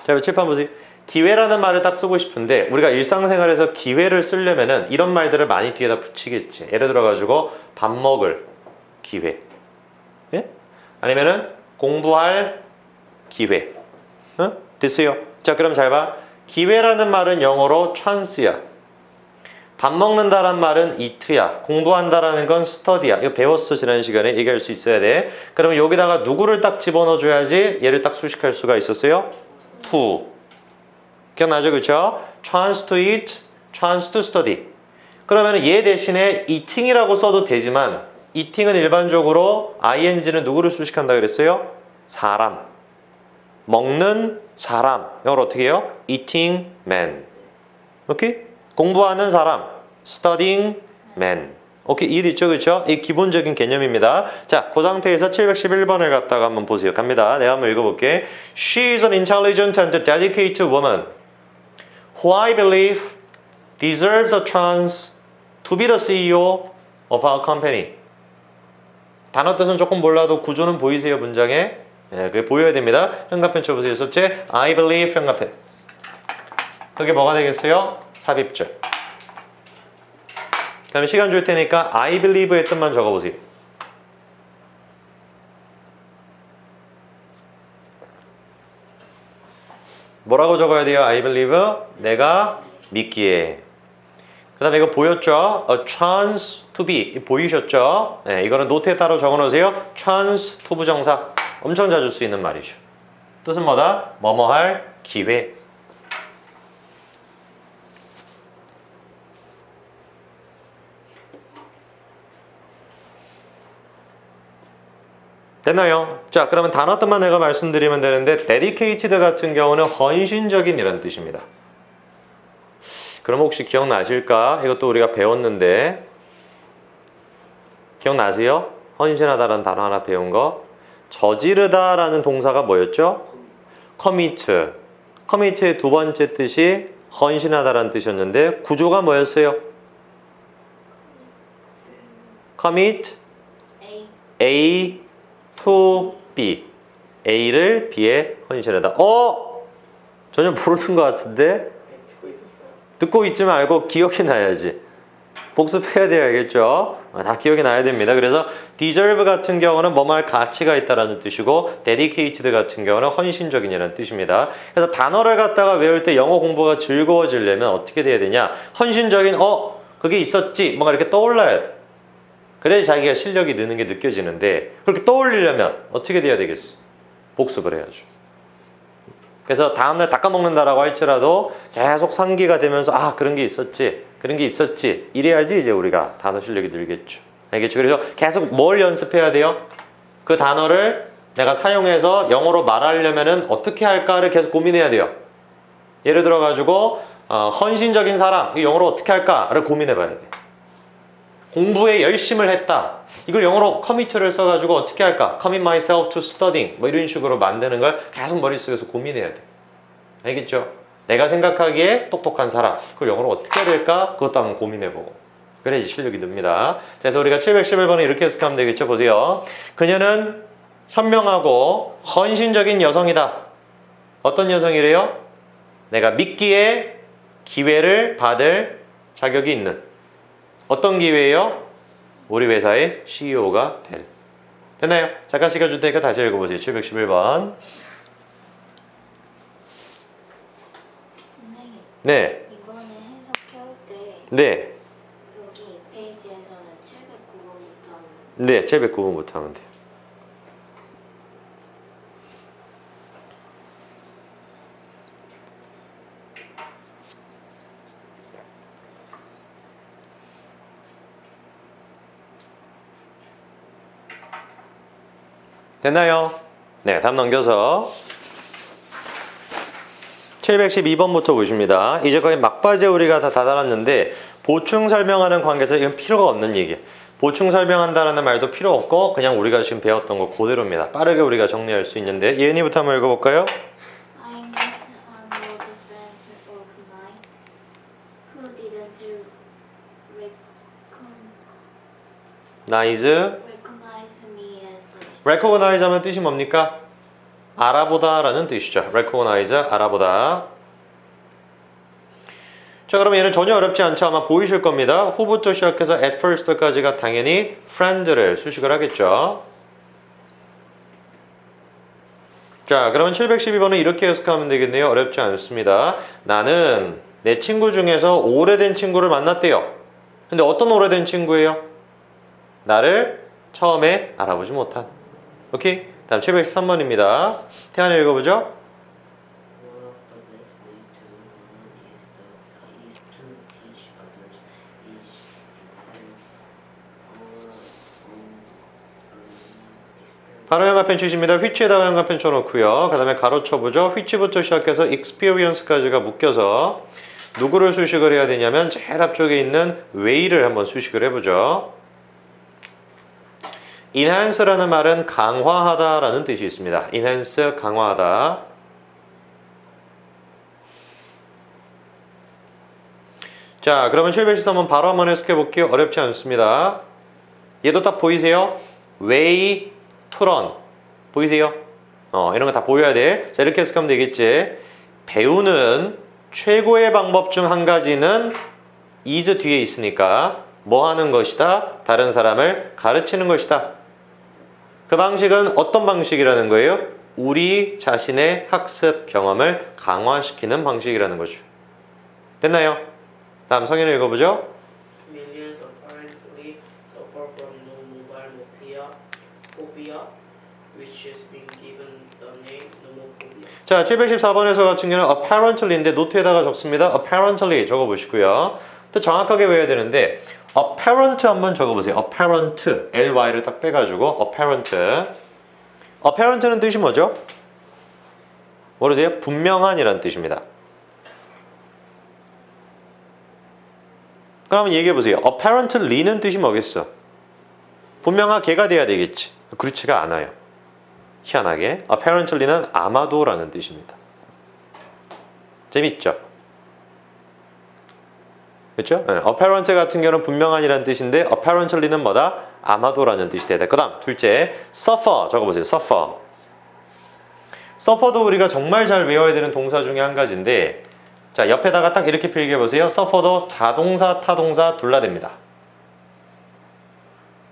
자, 칠판 보세요. 기회라는 말을 딱 쓰고 싶은데 우리가 일상생활에서 기회를 쓰려면은 이런 말들을 많이 뒤에다 붙이겠지. 예를 들어가지고 밥 먹을 기회, 예? 아니면은 공부할 기회. 됐어요? 자, 그럼 잘 봐. 기회라는 말은 영어로 chance야. 밥 먹는다란 말은 eat야. 공부한다라는 건 study야. 이거 배웠어, 지난 시간에. 얘기할 수 있어야 돼. 그러면 여기다가 누구를 딱 집어넣어 줘야지 얘를 딱 수식할 수가 있었어요? to. 기억나죠? 그쵸? chance to eat, chance to study. 그러면 얘 대신에 eating이라고 써도 되지만 eating은 일반적으로 ing는 누구를 수식한다 그랬어요? 사람. 먹는 사람. 영어로 어떻게 해요? eating man. 오케이? 공부하는 사람. studying man. 오케이? 이해됐죠? 그쵸? 이 기본적인 개념입니다. 자, 그 상태에서 711번을 갖다가 한번 보세요. 갑니다. 내가 한번 읽어볼게. She is an intelligent and dedicated woman who I believe deserves a chance to be the CEO of our company. 단어 뜻은 조금 몰라도 구조는 보이세요, 문장에? 예, 그게 보여야 됩니다. 현관펜 쳐보세요. 첫째, I believe 현관펜. 그게 뭐가 되겠어요? 삽입절. 그다음에 시간 줄 테니까 I believe의 뜻만 적어보세요. 뭐라고 적어야 돼요? I believe 내가 믿기에. 그 다음에 이거 보였죠? A chance to be 보이셨죠? 네, 이거는 노트에 따로 적어놓으세요. chance to 부정사 엄청 자주 쓰이는 말이죠. 뜻은 뭐다? 뭐뭐 할 기회. 됐나요? 자, 그러면 단어 뜻만 내가 말씀드리면 되는데 dedicated 같은 경우는 헌신적인 이라는 뜻입니다. 그럼 혹시 기억나실까? 이것도 우리가 배웠는데 기억나세요? 헌신하다라는 단어 하나 배운 거. 저지르다라는 동사가 뭐였죠? commit. commit의 두 번째 뜻이 헌신하다라는 뜻이었는데 구조가 뭐였어요? commit A to B. A를 B에 헌신하다. 전혀 모르는 것 같은데? 듣고 있었어요. 듣고 있지 말고 기억이 나야지. 복습해야 돼요, 알겠죠? 다 기억이 나야 됩니다. 그래서 deserve 같은 경우는 뭐뭐할 가치가 있다라는 뜻이고 dedicated 같은 경우는 헌신적인이라는 뜻입니다. 그래서 단어를 갖다가 외울 때 영어 공부가 즐거워지려면 어떻게 돼야 되냐? 헌신적인 그게 있었지 뭔가 이렇게 떠올라야 돼. 그래야 자기가 실력이 느는 게 느껴지는데 그렇게 떠올리려면 어떻게 돼야 되겠어? 복습을 해야죠. 그래서 다음날 닦아먹는다라고 할지라도 계속 상기가 되면서 그런 게 있었지 이래야지 이제 우리가 단어 실력이 늘겠죠. 알겠죠? 그래서 계속 뭘 연습해야 돼요? 그 단어를 내가 사용해서 영어로 말하려면은 어떻게 할까를 계속 고민해야 돼요. 예를 들어 가지고 헌신적인 사람, 이 영어로 어떻게 할까를 고민해 봐야 돼. 공부에 열심을 했다. 이걸 영어로 commit를 써가지고 어떻게 할까? commit myself to studying. 뭐 이런 식으로 만드는 걸 계속 머릿속에서 고민해야 돼. 알겠죠? 내가 생각하기에 똑똑한 사람. 그걸 영어로 어떻게 해야 될까? 그것도 한번 고민해보고. 그래야지 실력이 늡니다. 그래서 우리가 711번에 이렇게 해석하면 되겠죠? 보세요. 그녀는 현명하고 헌신적인 여성이다. 어떤 여성이래요? 내가 믿기에 기회를 받을 자격이 있는. 어떤 기회예요? 우리 회사의 CEO가 될. 됐나요? 잠깐 시간 줄 테니까 다시 읽어보세요. 711번. 선생님, 네. 이번에 해석할 때 네. 여기 페이지에서는 709번부터 하는 네. 709번부터 하면 돼요. 됐나요? 네, 다음 넘겨서 712번부터 보십니다. 이제 거의 막바지에 우리가 다 달았는데 보충 설명하는 관계에서 이건 필요가 없는 얘기예요. 보충 설명한다는 말도 필요 없고 그냥 우리가 지금 배웠던 거 그대로입니다. 빠르게 우리가 정리할 수 있는데 예은이부터 한번 읽어볼까요? I met an old friend of mine who didn't recognize me at first. recognize 하면 뜻이 뭡니까? 알아보다 라는 뜻이죠. recognize, 알아보다. 자, 그럼 얘는 전혀 어렵지 않죠. 아마 보이실 겁니다. who부터 시작해서 at first까지가 당연히 friend를 수식을 하겠죠. 자, 그러면 712번은 이렇게 해석하면 되겠네요. 어렵지 않습니다. 나는 내 친구 중에서 오래된 친구를 만났대요. 근데 어떤 오래된 친구예요? 나를 처음에 알아보지 못한. 오케이? 다음 713번입니다. 태안이 읽어보죠. One of the best way to learn is to teach others, which enhance our own experience. 바로 형광펜 주십니다. which에다가 형광펜 쳐놓고요. 그 다음에 가로 쳐보죠. which부터 시작해서 experience까지가 묶여서 누구를 수식을 해야 되냐면 제일 앞쪽에 있는 way를 한번 수식을 해보죠. enhance라는 말은 강화하다 라는 뜻이 있습니다. enhance, 강화하다. 자, 그러면 713번 바로 한번 해석해 볼게요. 어렵지 않습니다. 얘도 딱 보이세요? way, to run. 보이세요? 이런 거 다 보여야 돼. 자, 이렇게 해석하면 되겠지. 배우는 최고의 방법 중 한 가지는 is 뒤에 있으니까 뭐 하는 것이다? 다른 사람을 가르치는 것이다. 그 방식은 어떤 방식이라는 거예요? 우리 자신의 학습 경험을 강화시키는 방식이라는 거죠. 됐나요? 다음 성인을 읽어보죠. Millions apparently suffer from phobia, which has been given the name nomophobia. 자, 714번에서 같은 경우는 apparently인데 노트에다가 적습니다. apparently 적어보시고요. 또 정확하게 외워야 되는데 apparent 한번 적어보세요. apparent, ly를 딱 빼가지고 apparent. apparent는 뜻이 뭐죠? 모르세요? 분명한이란 뜻입니다. 그럼 얘기해보세요. apparently는 뜻이 뭐겠어? 분명하게가 돼야 되겠지. 그렇지가 않아요. 희한하게 apparently는 아마도라는 뜻입니다. 재밌죠? 그렇죠? 네. apparent 같은 경우는 분명한이라는 뜻인데 apparently는 뭐다? 아마도라는 뜻이 되다. 그 다음 둘째 suffer 적어보세요. suffer도 우리가 정말 잘 외워야 되는 동사 중에 한 가지인데 자, 옆에다가 딱 이렇게 필기해보세요. suffer도 자동사, 타동사 둘 다 됩니다.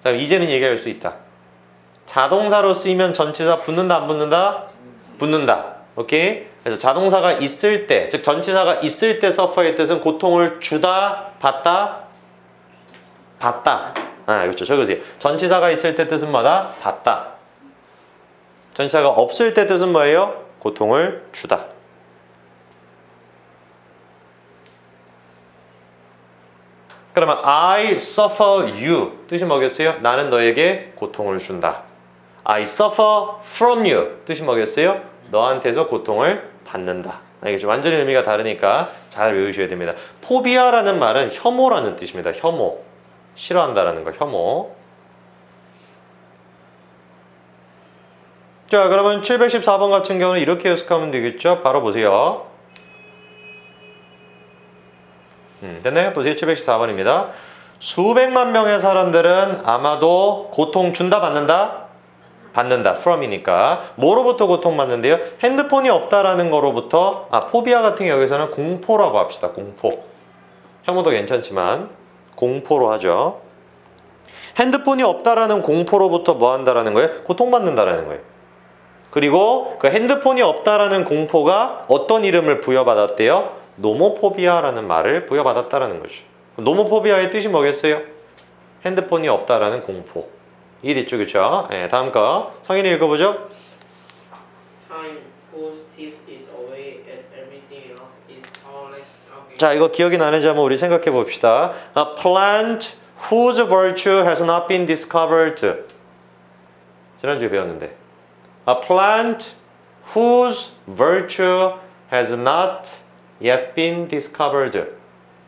자, 이제는 얘기할 수 있다. 자동사로 쓰이면 전치사 붙는다, 안 붙는다? 붙는다. 오케이? 그래서 자동사가 있을 때, 즉 전치사가 있을 때 suffer의 뜻은 고통을 주다, 받다? 받다. 그렇죠. 적으세요. 전치사가 있을 때 뜻은 뭐다? 받다. 전치사가 없을 때 뜻은 뭐예요? 고통을 주다. 그러면 I suffer you 뜻이 뭐겠어요? 나는 너에게 고통을 준다. I suffer from you 뜻이 뭐겠어요? 너한테서 고통을 받는다. 알겠죠? 완전히 의미가 다르니까 잘 외우셔야 됩니다. 포비아라는 말은 혐오라는 뜻입니다. 혐오. 싫어한다라는 거, 혐오. 자, 그러면 714번 같은 경우는 이렇게 해석하면 되겠죠? 바로 보세요. 됐나요? 보세요. 714번입니다. 수백만 명의 사람들은 아마도 고통 준다, 받는다? 받는다. from이니까. 뭐로부터 고통받는데요? 핸드폰이 없다라는 거로부터, 포비아 같은 경우에서는 공포라고 합시다. 공포. 혐오도 괜찮지만 공포로 하죠. 핸드폰이 없다라는 공포로부터 뭐 한다라는 거예요? 고통받는다라는 거예요. 그리고 그 핸드폰이 없다라는 공포가 어떤 이름을 부여받았대요? 노모포비아라는 말을 부여받았다라는 거죠. 노모포비아의 뜻이 뭐겠어요? 핸드폰이 없다라는 공포. 이해됐죠? 그렇죠? 네, 다음 거 성인이 읽어보죠. Time whose teeth is away and everything else is powerless against. 자, 이거 기억이 나는지 한번 우리 생각해 봅시다. A plant whose virtue has not been discovered. 지난주에 배웠는데. A plant whose virtue has not yet been discovered.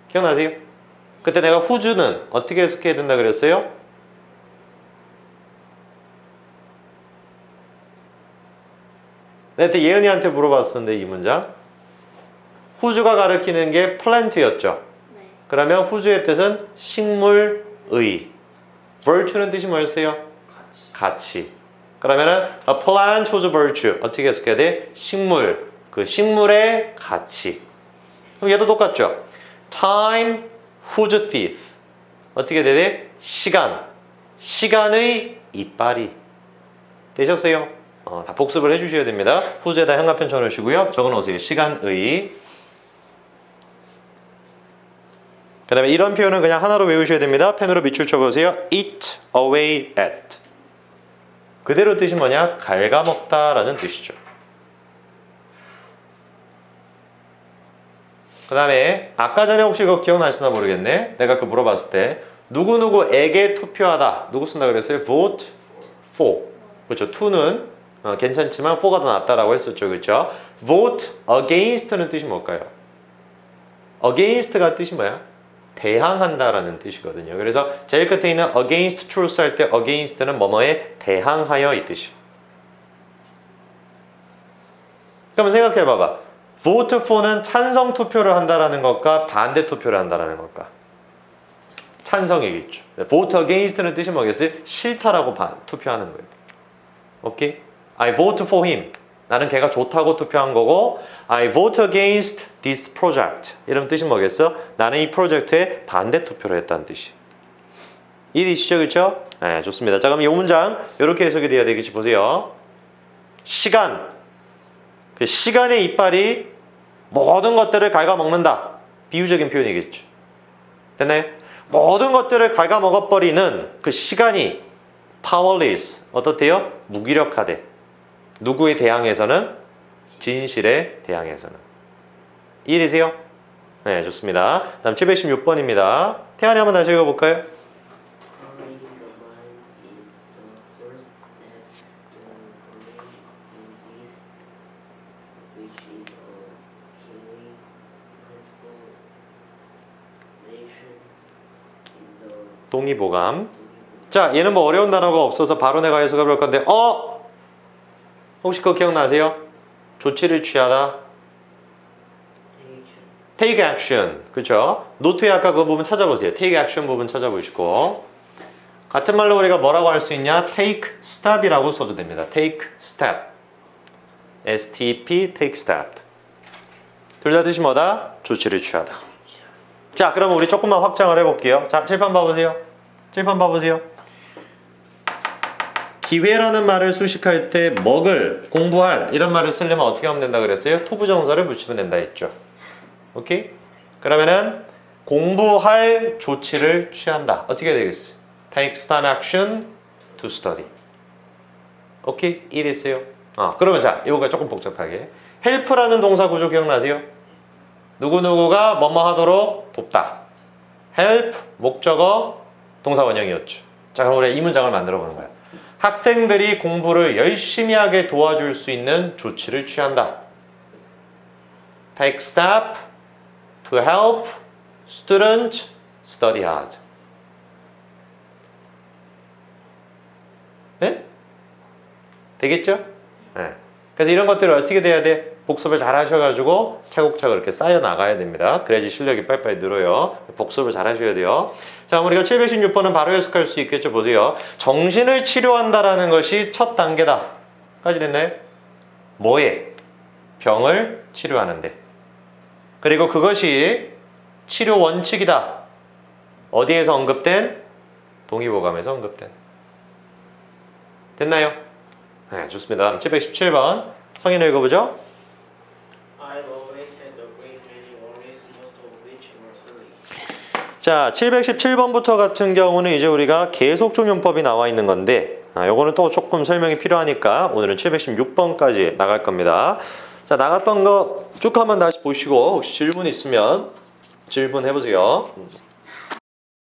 기억나세요? 그때 내가 whose는 어떻게 해석해야 된다 그랬어요? 내가 그때 예은이한테 물어봤었는데 이 문장 whose가 가리키는 게 plant였죠. 네. 그러면 whose의 뜻은 식물의. virtue는 뜻이 뭐였어요? 가치. 그러면은 a plant whose virtue 어떻게 해석해야 돼? 식물. 그 식물의 가치. 그럼 얘도 똑같죠? time whose teeth 어떻게 돼야 돼? 시간. 시간의 이빨이. 되셨어요? 다 복습을 해주셔야 됩니다. whose에다 현관편 쳐놓으시고요. 적어놓으세요. 시간의. 그 다음에 이런 표현은 그냥 하나로 외우셔야 됩니다. 펜으로 밑줄 쳐보세요. eat away at. 그대로 뜻이 뭐냐? 갉아먹다라는 뜻이죠. 그 다음에 아까 전에 혹시 그거 기억나시나 모르겠네. 내가 그 물어봤을 때 누구누구에게 투표하다. 누구 쓴다 그랬어요? vote for. 그렇죠. to는 괜찮지만 for가 더 낫다라고 했었죠. 그렇죠? vote against는 뜻이 뭘까요? against가 뜻이 뭐야? 대항한다라는 뜻이거든요. 그래서 제일 끝에 있는 against truth 할 때 against는 뭐뭐에 대항하여 이 뜻이. 그럼 생각해 봐봐. vote for는 찬성 투표를 한다라는 것과 반대 투표를 한다라는 것과 찬성이겠죠. vote against는 뜻이 뭐겠어요? 싫다라고 투표하는 거예요. 오케이? I vote for him. 나는 걔가 좋다고 투표한 거고 I vote against this project. 이런 뜻이 뭐겠어? 나는 이 프로젝트에 반대 투표를 했다는 뜻이. 이 뜻이죠, 그렇죠? 네, 좋습니다. 자, 그럼 이 문장 이렇게 해석이 돼야 되겠지 보세요. 시간. 그 시간의 이빨이 모든 것들을 갉아먹는다. 비유적인 표현이겠죠. 됐나요? 모든 것들을 갉아먹어버리는 그 시간이 powerless. 어떻대요? 무기력하대. 누구에 대항해서는? 진실에 대항해서는. 이해되세요? 네, 좋습니다. 다음 716번입니다. 태연이 한번 다시 읽어볼까요? Calming the mind is the first step to great release, which is a healing principle mentioned in the 동의보감. 자, 얘는 뭐 어려운 단어가 없어서 바로 내가 해석해 볼 건데, 혹시 그거 기억나세요? 조치를 취하다. take action. 그죠? 노트에 아까 그 부분 찾아보세요. take action 부분 찾아보시고. 같은 말로 우리가 뭐라고 할 수 있냐? take step이라고 써도 됩니다. take step. STP, take step. 둘 다 뜻이 뭐다? 조치를 취하다. 자, 그러면 우리 조금만 확장을 해볼게요. 자, 칠판 봐보세요. 칠판 봐보세요. 기회라는 말을 수식할 때 먹을, 공부할 이런 말을 쓰려면 어떻게 하면 된다 그랬어요? 투부정사를 붙이면 된다 했죠. 오케이? 그러면은 공부할 조치를 취한다. 어떻게 되겠어? Take some action to study. 오케이? 이해됐어요? 그러면 자, 이거가 조금 복잡하게. help라는 동사 구조 기억나세요? 누구누구가 뭐뭐 하도록 돕다. help, 목적어, 동사 원형이었죠. 자, 그럼 우리 이 문장을 만들어 보는 거야. 학생들이 공부를 열심히 하게 도와줄 수 있는 조치를 취한다. Take step to help students study hard. 네? 되겠죠? 네. 그래서 이런 것들을 어떻게 돼야 돼? 복습을 잘 하셔가지고 차곡차곡 이렇게 쌓여 나가야 됩니다. 그래야지 실력이 빨리빨리 늘어요. 복습을 잘 하셔야 돼요. 자, 우리가 716번은 바로 해석할 수 있겠죠? 보세요. 정신을 치료한다라는 것이 첫 단계다. 까지 됐나요? 뭐에? 병을 치료하는데. 그리고 그것이 치료 원칙이다. 어디에서 언급된? 동의보감에서 언급된. 됐나요? 네, 좋습니다. 717번 성인을 읽어보죠. I've always had a great many worries, most of which were silly. 자, 717번부터 같은 경우는 이제 우리가 계속적 용법이 나와 있는 건데 요거는 또 조금 설명이 필요하니까 오늘은 716번까지 나갈 겁니다. 자, 나갔던 거 쭉 한번 다시 보시고 혹시 질문 있으면 질문해 보세요.